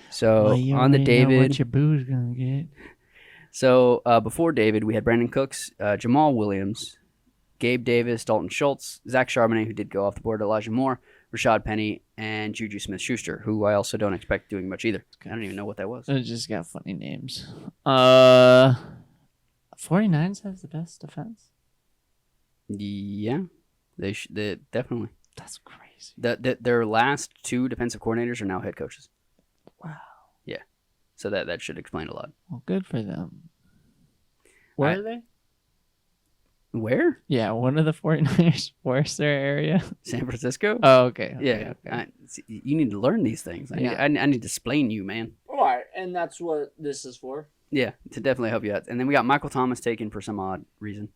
So on the David, know what your boo's gonna get. So before David, we had Brandon Cooks, Jamal Williams, Gabe Davis, Dalton Schultz, Zach Charbonnet, who did go off the board, Elijah Moore, Rashad Penny, and Juju Smith-Schuster, who I also don't expect doing much either. I don't even know what that was. It just got funny names. 49ers has the best defense. Yeah, they definitely. That's crazy. Their last 2 defensive coordinators are now head coaches. Wow. Yeah, so that should explain a lot. Well, good for them. Where are they? Where? Yeah, one of the 49ers. Where's their area? San Francisco? Oh, okay. Yeah. Okay. You need to learn these things. I need to explain you, man. All right, and that's what this is for. Yeah, to definitely help you out. And then we got Michael Thomas taken for some odd reason.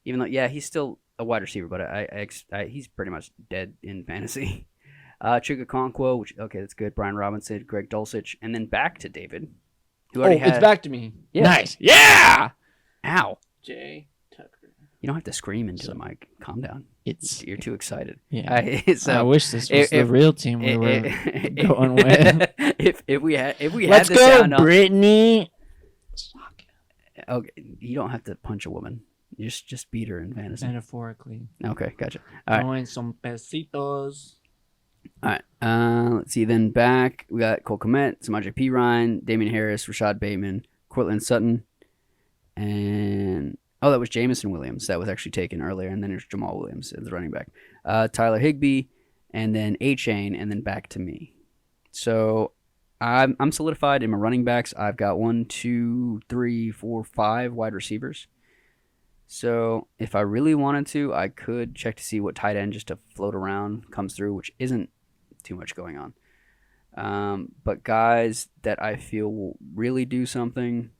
Even though, yeah, he's still a wide receiver, but he's pretty much dead in fantasy. Chuka Okonkwo, which, okay, that's good. Brian Robinson, Greg Dulcich, and then back to David, who already had... it's back to me. Yeah. Nice. Yeah! Ow. Jay Tucker. You don't have to scream into the mic. Calm down. You're too excited. Yeah. I wish this was the real team we were going with. If we had Let's the go, sound on... Brittany. Okay, you don't have to punch a woman. You just beat her in fantasy. Metaphorically. Okay, gotcha. All right. Throwing some pesitos. All right. Let's see. Then back, we got Cole Kmet, Samaje Perine, Damian Harris, Rashad Bateman, Cortland Sutton, and that was Jamison Williams. That was actually taken earlier, and then there's Jamal Williams as the running back. Tyler Higbee, and then A-Chain, and then back to me. So I'm solidified in my running backs. I've got 1, 2, 3, 4, 5 wide receivers. So if I really wanted to, I could check to see what tight end just to float around comes through, which isn't too much going on. But guys that I feel will really do something.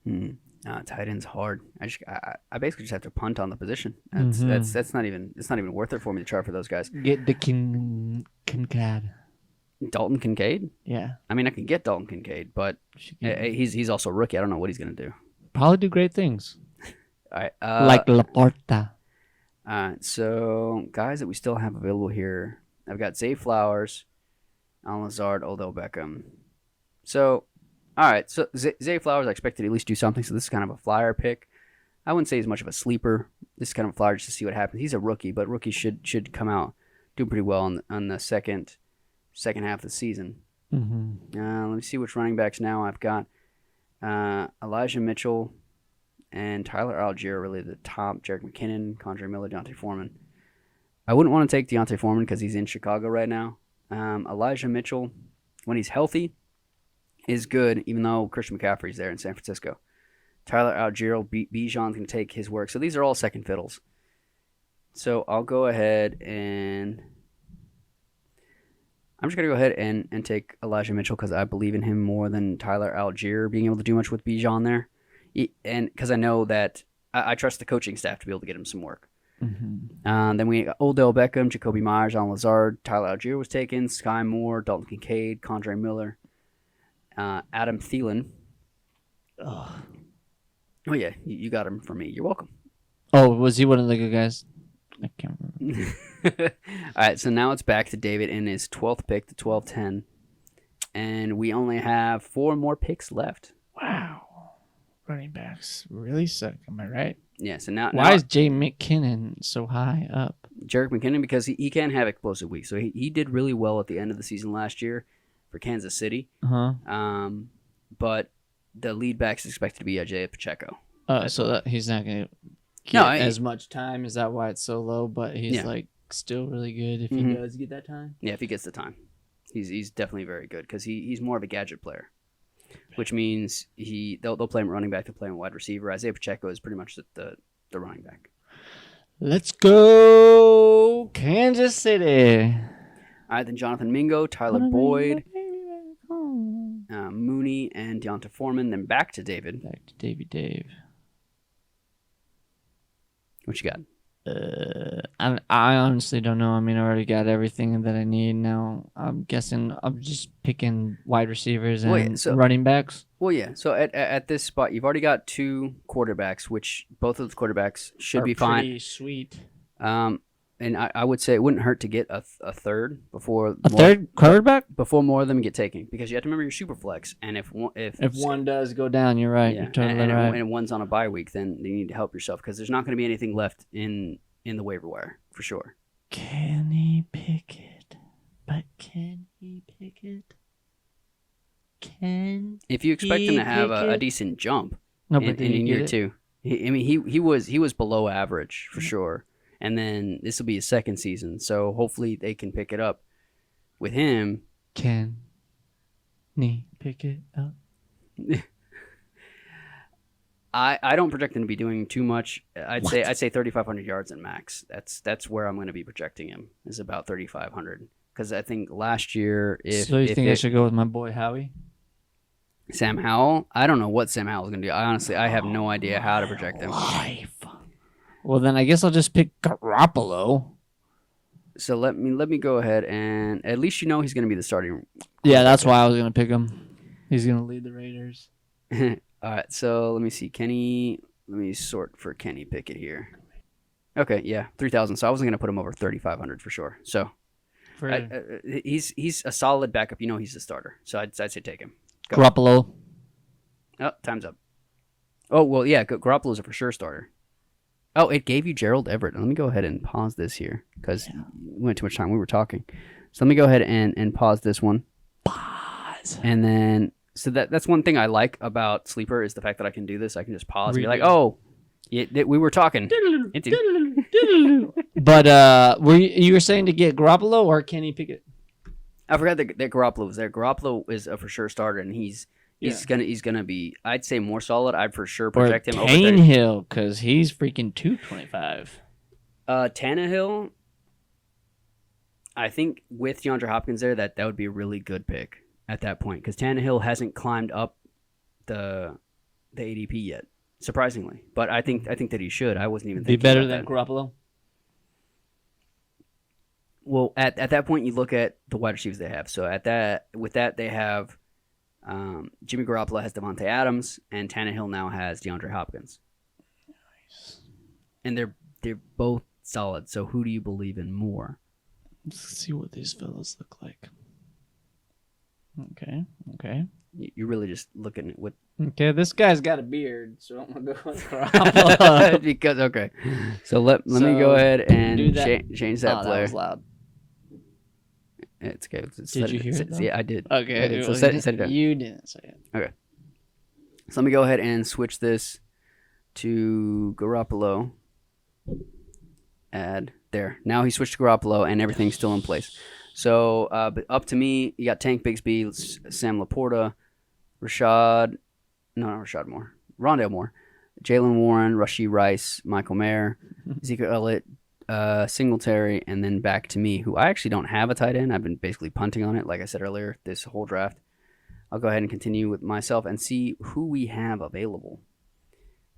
Tight end's hard. I basically just have to punt on the position. That's not even worth it for me to try for those guys. Get the Kincaid. Dalton Kincaid? Yeah. I mean, I can get Dalton Kincaid, but he's also a rookie. I don't know what he's gonna do. Probably do great things. All right. Like Laporta. So guys that we still have available here, I've got Zay Flowers, Alan Lazard, Odell Beckham. So, all right. So Zay Flowers, I expected to at least do something. So this is kind of a flyer pick. I wouldn't say he's much of a sleeper. This is kind of a flyer just to see what happens. He's a rookie, but rookies should come out doing pretty well on the second half of the season. Mm-hmm. Let me see which running backs now I've got. Elijah Mitchell and Tyler Algier are really the top. Jerick McKinnon, Condre Miller, Deontay Foreman. I wouldn't want to take Deontay Foreman because he's in Chicago right now. Elijah Mitchell, when he's healthy, is good, even though Christian McCaffrey's there in San Francisco. Tyler Algier, Bijan's going to take his work. So these are all second fiddles. So I'll go ahead and... I'm just going to go ahead and take Elijah Mitchell because I believe in him more than Tyler Algier being able to do much with Bijan there. And because I know that I trust the coaching staff to be able to get him some work. Mm-hmm. Then we got Odell Beckham, Jacoby Myers, Alan Lazard, Tyler Algier was taken, Sky Moore, Dalton Kincaid, Condre Miller, Adam Thielen. Oh yeah, you got him for me. You're welcome. Oh, was he one of the good guys? I can't remember. All right, so now it's back to David in his 12th pick, the 12-10. And we only have 4 more picks left. Wow. Running backs really suck, am I right? Yeah, so now... Why is Jay McKinnon so high up? Jerick McKinnon, because he can have explosive weeks. So he did really well at the end of the season last year for Kansas City. Uh-huh. But the lead back is expected to be Isaiah Pacheco. So he's not going to get as much time. Is that why it's so low? But he's still really good if he does get that time. Yeah, if he gets the time, he's definitely very good because he's more of a gadget player, which means they'll play him running back, they'll play him wide receiver. Isaiah Pacheco is pretty much the running back. Let's go Kansas City. All right, then Jonathan Mingo, Tyler Boyd, Mooney, and Deonta Foreman. Then back to David. Back to Dave. What you got? I honestly don't know. I mean, I already got everything that I need now. I'm guessing I'm just picking wide receivers and running backs. Well, yeah. So at this spot, you've already got 2 quarterbacks, which both of those quarterbacks should be fine. Pretty sweet. And I would say it wouldn't hurt to get a third before third quarterback before more of them get taken, because you have to remember your Superflex, and if one does go down, you're right. Yeah, you're totally right. And one's on a bye week, then you need to help yourself, because there's not going to be anything left in the waiver wire for sure. Can he pick it? But can he pick it? If you expect him to have a decent jump in year 2, he was below average for sure. And then this will be his second season, so hopefully they can pick it up with him. Can he pick it up? I don't project him to be doing too much. I'd say 3,500 yards in max. That's where I'm going to be projecting him, is about 3,500. Because I think last year, I should go with my boy Howie? Sam Howell? I don't know what Sam Howell is going to do. I have no idea how to project him. Well, then I guess I'll just pick Garoppolo. So let me go ahead, and at least he's going to be the starting. Yeah, that's why I was going to pick him. He's going to lead the Raiders. All right, so let me see. Let me sort for Kenny Pickett here. Okay, yeah, 3,000. So I wasn't going to put him over 3,500 for sure. So he's a solid backup. He's the starter. So I'd say take him. Go. Garoppolo. Oh, time's up. Oh, well, yeah, Garoppolo's a for sure starter. Oh, it gave you Gerald Everett. Let me go ahead and pause this here, because we went too much time. We were talking. So let me go ahead and pause this one. Pause. And then, so that's one thing I like about Sleeper, is the fact that I can do this. I can just pause and be like, oh, we were talking. But you were saying to get Garoppolo or Kenny Pickett? I forgot that Garoppolo was there. Garoppolo is a for sure starter, and he's gonna be, I'd say, more solid. I'd for sure project him over Tannehill, because he's freaking 225. Tannehill, I think with DeAndre Hopkins there, that would be a really good pick at that point, because Tannehill hasn't climbed up the ADP yet, surprisingly. But I think that he should. I wasn't even thinking be better about than that. Garoppolo. Well, at that point, you look at the wide receivers they have. So with that they have. Jimmy Garoppolo has Devontae Adams, and Tannehill now has DeAndre Hopkins. Nice. And they're both solid. So who do you believe in more? Let's see what these fellas look like. Okay. You're really just looking at what. Okay, this guy's got a beard, so I'm gonna go with Garoppolo. Because okay, so let me go ahead and change that player. That was loud. It's okay. Did you hear it? Yeah, I did. Okay. So set it down. You didn't say it. Okay. So let me go ahead and switch this to Garoppolo. Add there. Now he switched to Garoppolo, and everything's still in place. So but up to me, you got Tank Bigsby, Sam Laporta, Rondale Moore, Jalen Warren, Rashee Rice, Michael Mayer, Ezekiel Elliott, Singletary, and then back to me, who I actually don't have a tight end. I've been basically punting on it, like I said earlier, this whole draft. I'll go ahead and continue with myself and see who we have available.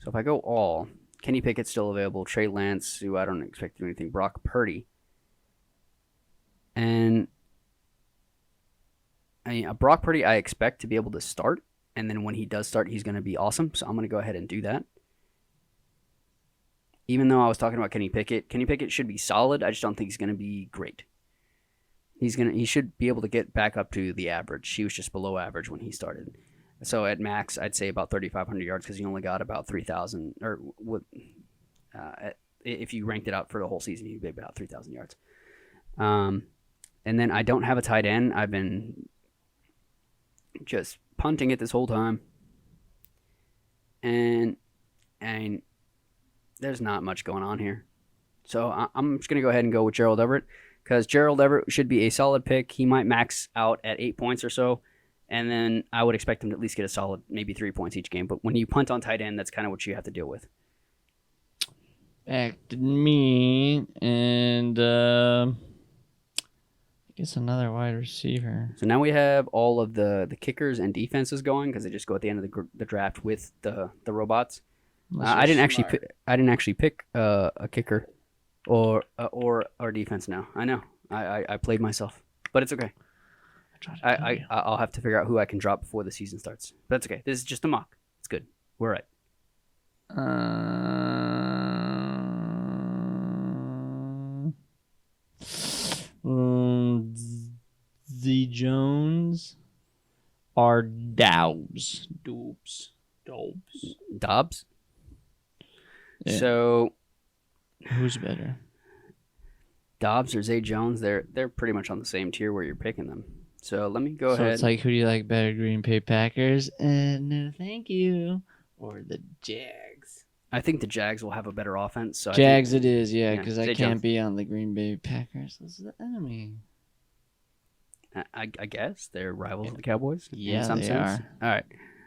So if I go all, Kenny Pickett's still available, Trey Lance, who I don't expect to do anything, Brock Purdy. And Brock Purdy I expect to be able to start, and then when he does start, he's going to be awesome, so I'm going to go ahead and do that. Even though I was talking about Kenny Pickett should be solid. I just don't think he's going to be great. He should be able to get back up to the average. He was just below average when he started. So at max, I'd say about 3,500 yards, because he only got about 3,000. Or if you ranked it out for the whole season, he'd be about 3,000 yards. And then I don't have a tight end. I've been just punting it this whole time. And there's not much going on here. So I'm just going to go ahead and go with Gerald Everett, because Gerald Everett should be a solid pick. He might max out at 8 points or so, and then I would expect him to at least get a solid maybe 3 points each game. But when you punt on tight end, that's kind of what you have to deal with. Back to me, and I guess another wide receiver. So now we have all of the kickers and defenses going, because they just go at the end of the draft with the robots. I didn't actually pick a kicker. or defense now. I know. I played myself, but it's okay. I'll have to figure out who I can drop before the season starts. But that's okay. This is just a mock. It's good. We're right. The Jones are Dobbs. Dobbs. Yeah. So Who's better? Dobbs or Zay Jones, they're pretty much on the same tier where you're picking them. So let me go So ahead. it's like, who do you like better, Green Bay Packers? No, thank you. Or the Jags? I think the Jags will have a better offense. So Jags I think, it is, yeah, because I Zay can't Jones. be on the Green Bay Packers. This is the enemy. I guess they're rivals of the Cowboys. Yeah, in some they sense. are. All right.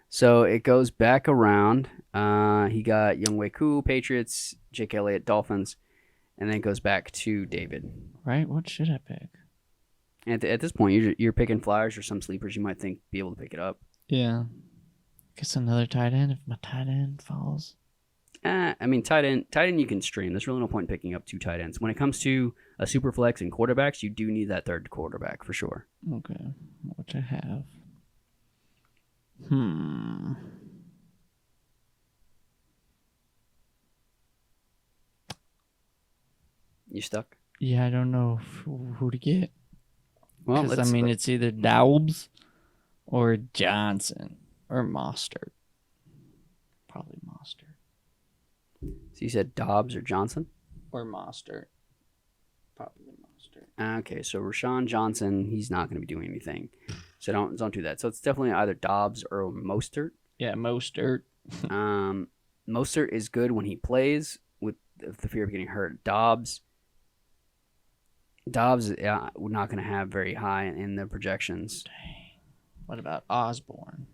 So it goes back around. He got Younghoe Koo, Patriots, Jake Elliott, Dolphins, and then it goes back to David. Right? What should I pick? At this point, you're picking flyers or some sleepers you might think be able to pick it up. Yeah. Guess another tight end if my tight end falls. I mean, tight end you can stream. There's really no point in picking up 2 tight ends. When it comes to a super flex and quarterbacks, you do need that third quarterback for sure. Okay. What I have? You stuck? Yeah, I don't know who to get. Well, Because, it's either Dobbs or Johnson or Mostert. Probably Mostert. So you said Dobbs or Johnson? Or Mostert. Probably Mostert. Okay, so Rashawn Johnson, he's not going to be doing anything. So don't do that. So it's definitely either Dobbs or Mostert. Yeah, Mostert. Mostert is good when he plays with the fear of getting hurt. Dobbs we're not going to have very high in the projections. Dang. What about Osborne?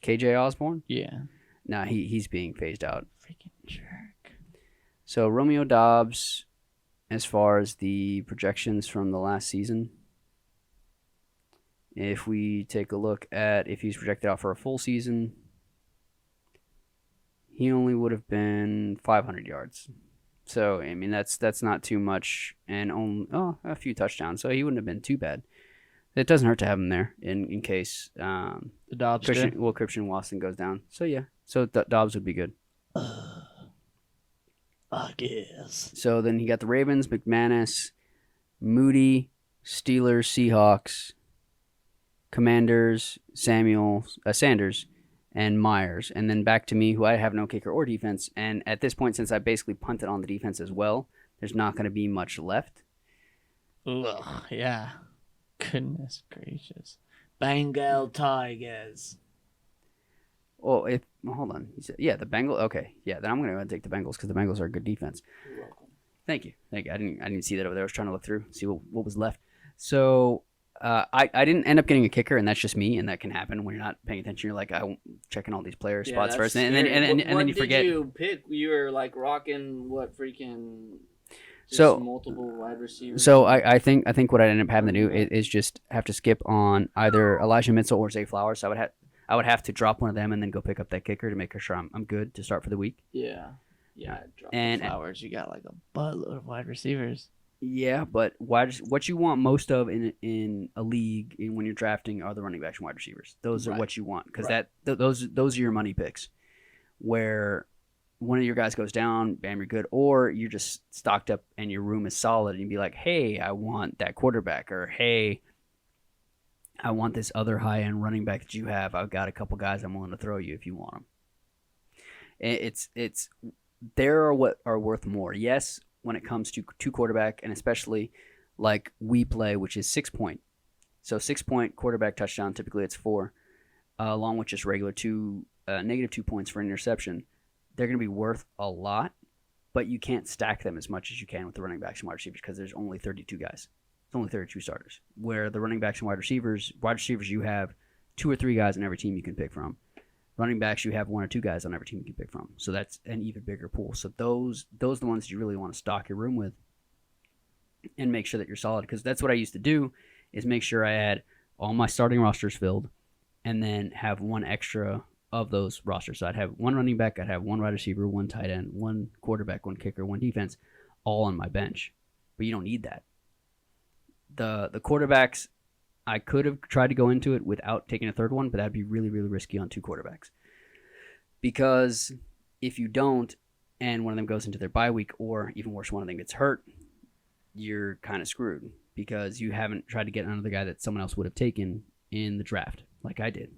KJ Osborne? Yeah. No, he's being phased out. Freaking jerk. So Romeo Dobbs, as far as the projections from the last season, if we take a look at if he's projected out for a full season, he only would have been 500 yards. So, I mean, that's not too much, and only a few touchdowns. So he wouldn't have been too bad. It doesn't hurt to have him there in case The Dobbs Christian Watson goes down. So yeah, so Dobbs would be good. I guess. So then he got the Ravens, McManus, Moody, Steelers, Seahawks, Commanders, Sanders, and Myers. And then back to me, who I have no kicker or defense. And at this point, since I basically punted on the defense as well, there's not going to be much left. Ugh, yeah. Goodness gracious. Bengal Tigers. Well, hold on. He said, yeah, the Bengals. Okay, yeah, then I'm going to go ahead and take the Bengals because the Bengals are a good defense. You're welcome. Thank you. I didn't see that over there. I was trying to look through, see what was left. So I didn't end up getting a kicker, and that's just me, and that can happen when you're not paying attention. You're like, I'm checking all these player spots first, and then you forget. What did you pick? You were like rocking what freaking. So multiple wide receivers. So I think what I ended up having to do is just have to skip on either Elijah Mitchell or Zay Flowers. So I would have to drop one of them and then go pick up that kicker to make sure I'm good to start for the week. Yeah. Drop And Flowers, you got like a buttload of wide receivers. yeah, but what you want most of in a league when you're drafting are the running backs and wide receivers. Those are what you want because those are your money picks. Where one of your guys goes down, bam, you're good. Or you're just stocked up and your room is solid and you'd be like, hey, I want that quarterback, or hey, I want this other high-end running back that you have. I've got a couple guys I'm willing to throw you if you want them. It's there what are worth more. Yes, when it comes to quarterback, and especially like we play, which is 6 point. So 6 point quarterback touchdown, typically it's 4, along with just regular negative 2 points for interception. They're going to be worth a lot, but you can't stack them as much as you can with the running backs and wide receivers because there's only 32 guys. It's only 32 starters. Where the running backs and wide receivers, you have 2 or 3 guys on every team you can pick from. Running backs, you have 1 or 2 guys on every team you can pick from. So that's an even bigger pool. So those are the ones you really want to stock your room with and make sure that you're solid. Because that's what I used to do is make sure I had all my starting rosters filled and then have 1 extra of those rosters. So I'd have 1 running back, I'd have 1 wide receiver, 1 tight end, 1 quarterback, 1 kicker, 1 defense, all on my bench, but you don't need that. The quarterbacks, I could have tried to go into it without taking a third one, but that'd be really, really risky on 2 quarterbacks. Because if you don't, and one of them goes into their bye week, or even worse, one of them gets hurt, you're kind of screwed because you haven't tried to get another guy that someone else would have taken in the draft, like I did.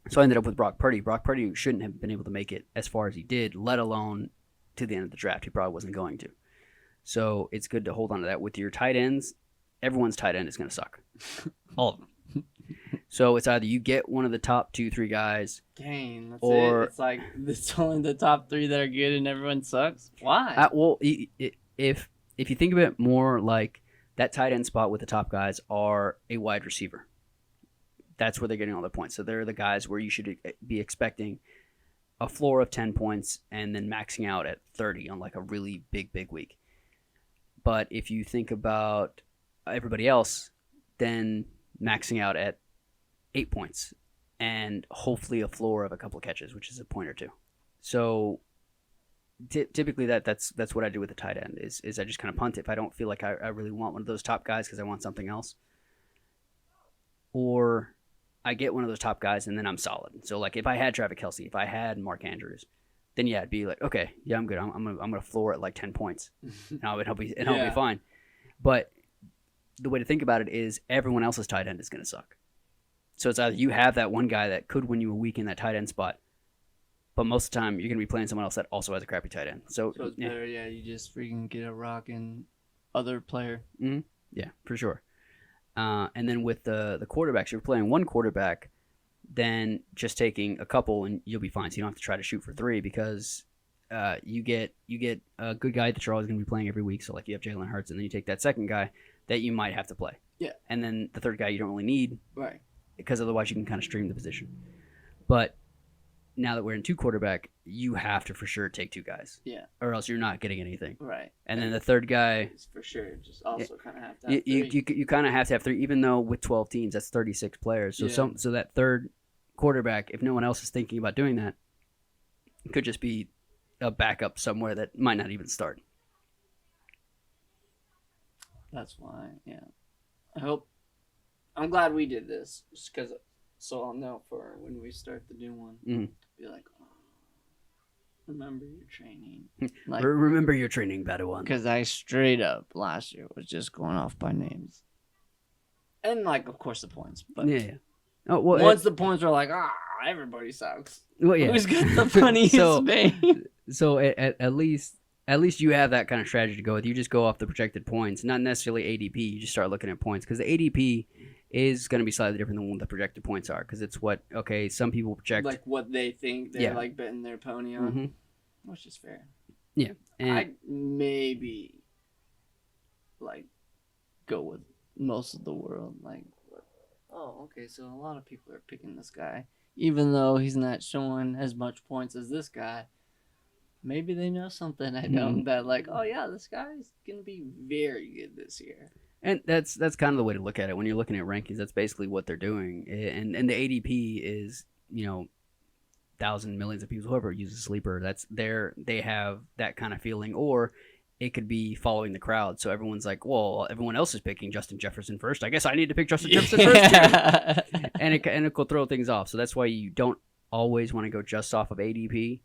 So I ended up with Brock Purdy. Brock Purdy shouldn't have been able to make it as far as he did, let alone to the end of the draft. He probably wasn't going to. So it's good to hold on to that. With your tight ends, everyone's tight end is going to suck. All of them. So it's either you get one of the top 2-3 guys. Dang, that's or, it. It's like it's only the top 3 that are good and everyone sucks. Why? Well, if you think of it more like that tight end spot with the top guys are a wide receiver. That's where they're getting all their points. So they're the guys where you should be expecting a floor of 10 points and then maxing out at 30 on like a really big week. But if you think about everybody else, then maxing out at 8 points and hopefully a floor of a couple of catches, which is a point or two. So typically that's what I do with the tight end is I just kind of punt it if I don't feel like I really want one of those top guys because I want something else. Or I get one of those top guys and then I'm solid. So like if I had Travis Kelce, if I had Mark Andrews, then yeah, it'd be like, okay, yeah, I'm good. I'm gonna floor at like 10 points. And I'll be fine. But the way to think about it is everyone else's tight end is gonna suck. So it's either you have that one guy that could win you a week in that tight end spot, but most of the time you're gonna be playing someone else that also has a crappy tight end. So it's better, you just freaking get a rocking other player. Mm-hmm. Yeah, for sure. And then with the quarterbacks, if you're playing one quarterback, then just taking a couple and you'll be fine. So you don't have to try to shoot for 3 because you get a good guy that you're always going to be playing every week. So like you have Jalen Hurts, and then you take that second guy that you might have to play. Yeah. And then the third guy you don't really need. Right. Because otherwise you can kind of stream the position. But now that we're in 2 quarterback, you have to for sure take 2 guys. Yeah. Or else you're not getting anything. Right. And then the third guy, for sure, just also kind of have to have 3. You kind of have to have 3, even though with 12 teams that's 36 players. So so that third quarterback, if no one else is thinking about doing that, could just be a backup somewhere that might not even start. That's why, yeah. I'm glad we did this, just because, so I'll know for when we start the new one. Mm-hmm. Be like, oh, remember your training. Like, remember your training, Padawan. Because I straight up last year was just going off by names. And, like, of course, the points. But yeah. Oh, well, once the points were like, everybody sucks. Well, yeah. Who's got the funniest name? So at least you have that kind of strategy to go with. You just go off the projected points, not necessarily ADP. You just start looking at points because the ADP is going to be slightly different than what the projected points are because it's some people project. Like what they think they're like betting their pony on, which is fair. Yeah. And I'd maybe like go with most of the world. Like, oh, okay, so a lot of people are picking this guy. Even though he's not showing as much points as this guy, maybe they know something I don't that like, oh yeah, this guy's going to be very good this year. And that's kind of the way to look at it. When you're looking at rankings, that's basically what they're doing. And the ADP is, thousands, millions of people, whoever uses Sleeper, they have that kind of feeling. Or it could be following the crowd. So everyone's like, well, everyone else is picking Justin Jefferson first. I guess I need to pick Justin Jefferson first too. And it will throw things off. So that's why you don't always want to go just off of ADP.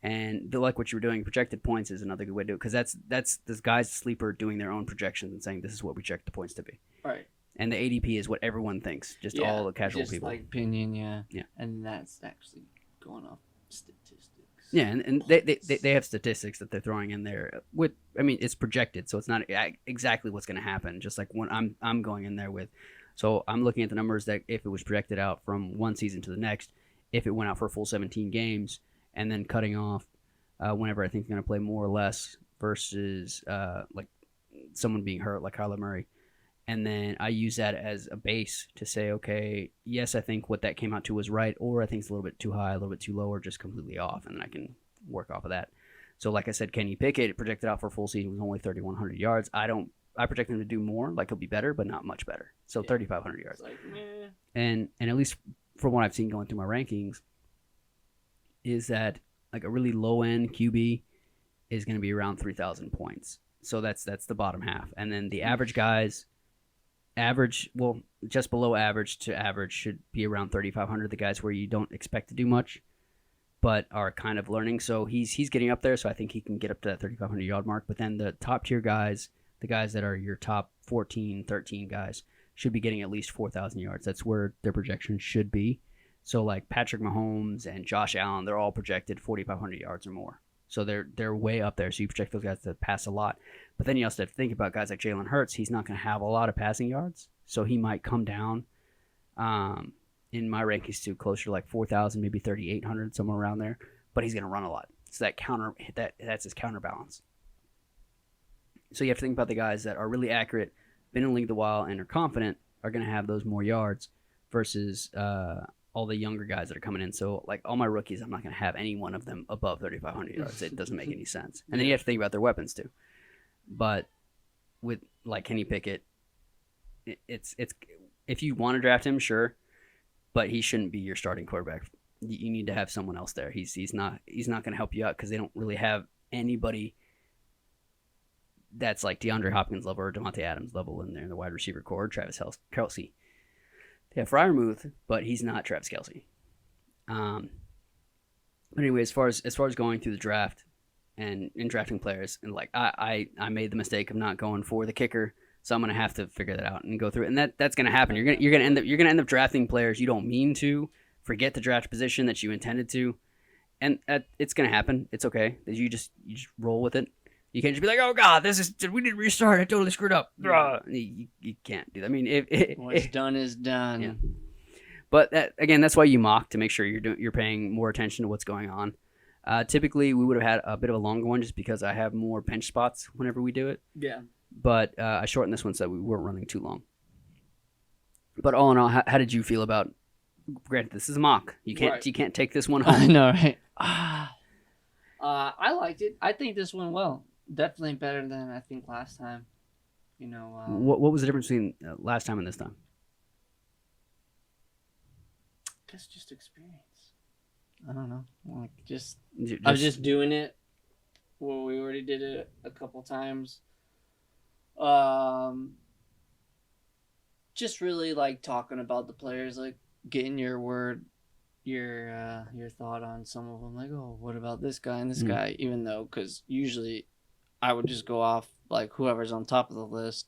And like what you were doing, projected points is another good way to do it because that's this guy's Sleeper doing their own projections and saying this is what we project the points to be. Right. And the ADP is what everyone thinks, just all the casual just people. Like opinion, yeah. And that's actually going off statistics. Yeah, and they have statistics that they're throwing in there. It's projected, so it's not exactly what's going to happen. Just like when I'm going in there with, so I'm looking at the numbers that if it was projected out from one season to the next, if it went out for a full 17 games. And then cutting off whenever I think they're going to play more or less versus like someone being hurt like Kyler Murray. And then I use that as a base to say, okay, yes, I think what that came out to was right, or I think it's a little bit too high, a little bit too low, or just completely off, and then I can work off of that. So like I said, Kenny Pickett projected out for a full season was only 3,100 yards. I project him to do more, like he'll be better, but not much better. So 3,500 yards. Like, meh. And at least from what I've seen going through my rankings, is that like a really low end QB is going to be around 3,000 points. So that's the bottom half. And then the average guys, just below average to average should be around 3,500. The guys where you don't expect to do much, but are kind of learning. So he's getting up there. So I think he can get up to that 3,500 yard mark. But then the top tier guys, the guys that are your top 14, 13 guys, should be getting at least 4,000 yards. That's where their projection should be. So like Patrick Mahomes and Josh Allen, they're all projected 4,500 yards or more. So they're way up there. So you project those guys to pass a lot. But then you also have to think about guys like Jalen Hurts. He's not going to have a lot of passing yards. So he might come down in my rankings to closer to like 4,000, maybe 3,800, somewhere around there. But he's going to run a lot. So that's his counterbalance. So you have to think about the guys that are really accurate, been in the league a while, and are confident are going to have those more yards versus all the younger guys that are coming in. So like all my rookies, I'm not going to have any one of them above 3,500 yards. It doesn't make any sense. And then you have to think about their weapons too. But with like Kenny Pickett, it's if you want to draft him, sure, but he shouldn't be your starting quarterback. You need to have someone else there. He's not going to help you out because they don't really have anybody that's like DeAndre Hopkins level or Devontae Adams level in there in the wide receiver core. Travis Kelce. They have Freiermuth, but he's not Travis Kelce. But anyway, as far as going through the draft and in drafting players, and like I made the mistake of not going for the kicker, so I'm gonna have to figure that out and go through it, and that's gonna happen. You're gonna end up drafting players you don't mean to, forget the draft position that you intended to, and it's gonna happen. It's okay. You just roll with it. You can't just be like, oh God, we need to restart. I totally screwed up. You can't do that. I mean, what's done is done. Yeah. But that's why you mock, to make sure you're paying more attention to what's going on. Typically, we would have had a bit of a longer one just because I have more bench spots whenever we do it. Yeah. But I shortened this one so we weren't running too long. But all in all, how did you feel about? Granted, this is a mock. You can't take this one home. I know, right? I liked it. I think this went well. Definitely better than I think last time. You know. What was the difference between last time and this time? I guess just experience. I don't know. Like I was just doing it. Well, we already did it a couple times. Just really like talking about the players, like getting your thought on some of them. Like, oh, what about this guy and this guy? Even though, because usually I would just go off like whoever's on top of the list,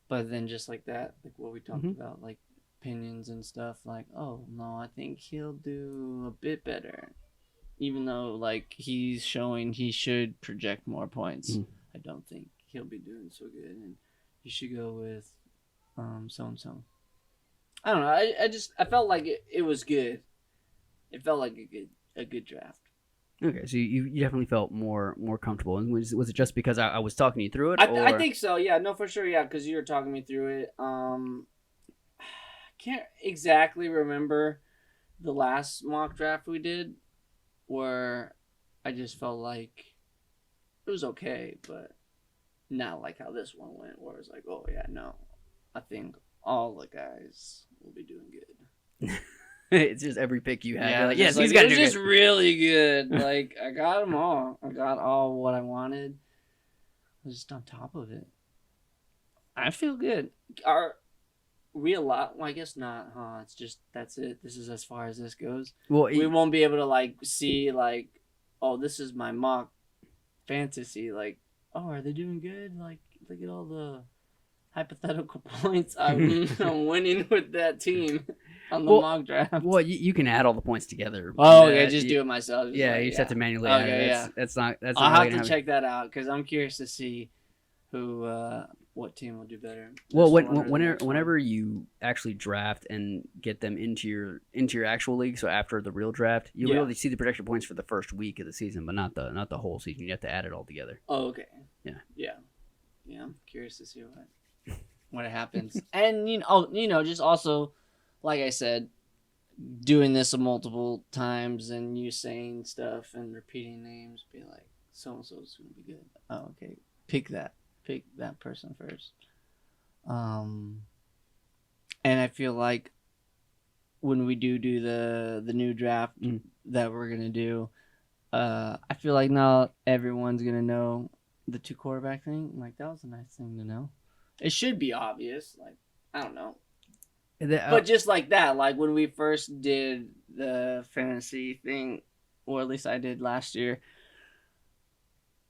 but then just like that, like what we talked about, like opinions and stuff. Like, oh no, I think he'll do a bit better, even though like he's showing he should project more points. I don't think he'll be doing so good, and you should go with so and so. I don't know. I felt like it was good. It felt like a good draft. Okay, so you definitely felt more comfortable. And was it just because I was talking you through it? I think so. Yeah, no, for sure. Yeah, because you were talking me through it. Can't exactly remember the last mock draft we did, where I just felt like it was okay, but not like how this one went, where it's like, oh yeah, no, I think all the guys will be doing good. It's just every pick you had. Yeah, like, yes, he's got to do just good. really good. Like I got them all. I got all what I wanted. I was just on top of it. I feel good. Are we a lot? Well, I guess not, huh? It's just that's it. This is as far as this goes. Well, we won't be able to like see like, oh, this is my mock fantasy. Like, oh, are they doing good? Like, look at all the hypothetical points I'm winning with that team on the mock draft. Well, you can add all the points together. Oh, okay, just do it myself. You just have to manually add it. Yeah. That's not. I'll have to check that out because I'm curious to see who, what team will do better. Well, whenever you actually draft and get them into your actual league, so after the real draft, you'll be able to see the projection points for the first week of the season, but not the whole season. You have to add it all together. Oh, okay. Yeah. I'm curious to see what happens. And you know, just also, like I said, doing this multiple times and you saying stuff and repeating names, be like, so and so is gonna be good. Oh, okay. Pick that person first. And I feel like when we do the new draft that we're gonna do, I feel like now everyone's gonna know the 2 quarterback thing. Like that was a nice thing to know. It should be obvious. Like I don't know, but just like that, like when we first did the fantasy thing, or at least I did last year,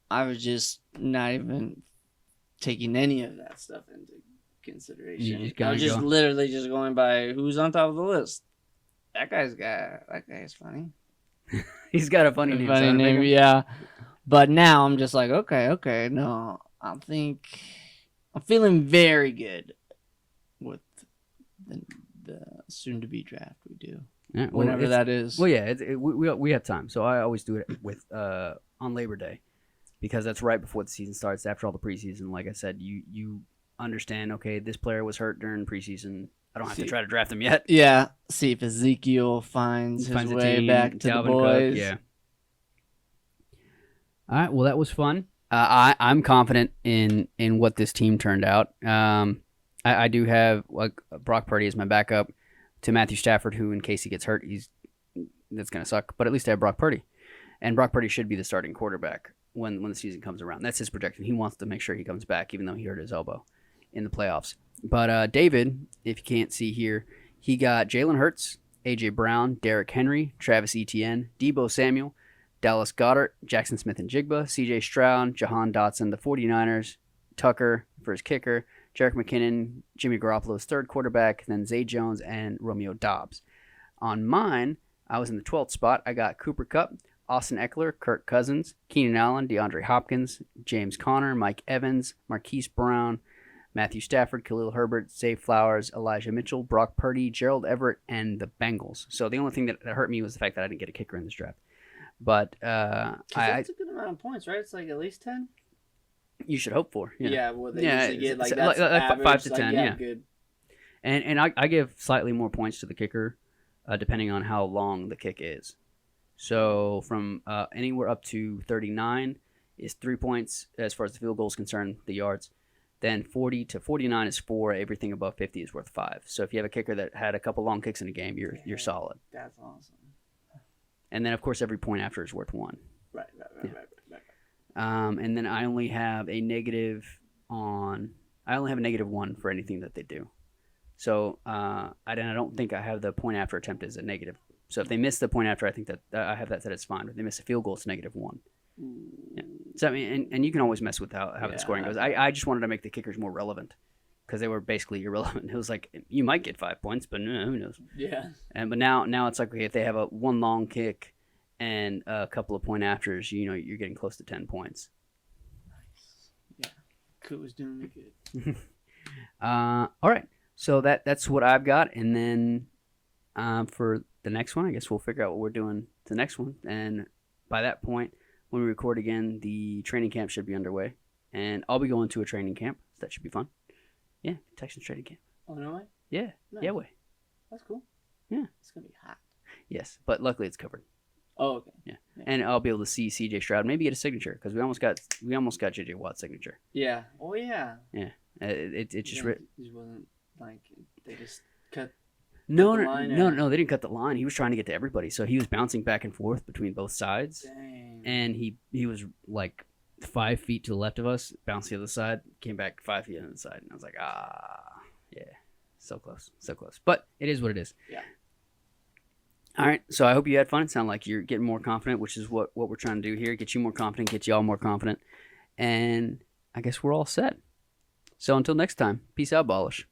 I was just not even taking any of that stuff into consideration. I was just literally just going by who's on top of the list. That guy's funny. He's got a funny name. Yeah. But now I'm just like, okay, no. I'm feeling very good with the soon-to-be draft we do. Yeah, whenever that is. Well, yeah, we have time. So I always do it with on Labor Day because that's right before the season starts, after all the preseason. Like I said, you understand, okay, this player was hurt during preseason. I don't have to try to draft him yet. Yeah. See if Ezekiel finds his way back to Dalvin the boys. Cook, yeah. All right. Well, that was fun. I'm confident in what this team turned out. I do have Brock Purdy as my backup to Matthew Stafford, who, in case he gets hurt, that's going to suck. But at least I have Brock Purdy. And Brock Purdy should be the starting quarterback when the season comes around. That's his projection. He wants to make sure he comes back, even though he hurt his elbow in the playoffs. But David, if you can't see here, he got Jalen Hurts, A.J. Brown, Derrick Henry, Travis Etienne, Deebo Samuel, Dallas Goedert, Jackson Smith-Njigba, C.J. Stroud, Jahan Dotson, the 49ers, Tucker for his kicker, Jerick McKinnon, Jimmy Garoppolo's third quarterback, then Zay Jones and Romeo Doubs. On mine, I was in the 12th spot. I got Cooper Kupp, Austin Eckler, Kirk Cousins, Keenan Allen, DeAndre Hopkins, James Conner, Mike Evans, Marquise Brown, Matthew Stafford, Khalil Herbert, Zay Flowers, Elijah Mitchell, Brock Purdy, Gerald Everett, and the Bengals. So the only thing that hurt me was the fact that I didn't get a kicker in this draft. But that's a good amount of points, right? It's like at least 10. You should hope for. Yeah, well, they usually get like that's average, 5 to 10. Yeah, good. And I give slightly more points to the kicker, depending on how long the kick is. So from anywhere up to 39 is 3 points as far as the field goal is concerned, the yards. Then 40 to 49 is 4. Everything above 50 is worth 5. So if you have a kicker that had a couple long kicks in a game, you're solid. That's awesome. And then, of course, every point after is worth 1. Right. And then I only have a negative 1 for anything that they do. So I don't think I have the point after attempt as a negative. So if they miss the point after, I think that I have that set as fine. If they miss a field goal, it's -1. Yeah. So I mean, and you can always mess with how the scoring goes. I just wanted to make the kickers more relevant because they were basically irrelevant. It was like you might get 5 points, but who knows? Yeah. But now it's like, okay, if they have one long kick and a couple of point afters, you're getting close to 10 points. Nice. Yeah. Coot was doing it good. All right. So that's what I've got, and then for the next one, I guess we'll figure out what we're doing the next one, and by that point, when we record again, the training camp should be underway, and I'll be going to a training camp. So that should be fun. Yeah, Texans training camp. Oh, no way? Yeah. Nice. Yeah, way. That's cool. Yeah. It's going to be hot. Yes, but luckily it's covered. Oh, okay. Yeah. And I'll be able to see C.J. Stroud, maybe get a signature, because we almost got J.J. Watt's signature. Yeah. Oh, yeah. Yeah. It just... It wasn't like they just cut... No, they didn't cut the line. He was trying to get to everybody, so he was bouncing back and forth between both sides. Dang. And he was like 5 feet to the left of us, bounced the other side, came back 5 feet on the other side, and I was like, yeah, so close. But it is what it is. Yeah. All right, so I hope you had fun. It sounded like you're getting more confident, which is what we're trying to do here: get you more confident, get you all more confident, and I guess we're all set. So until next time, peace out, Balish.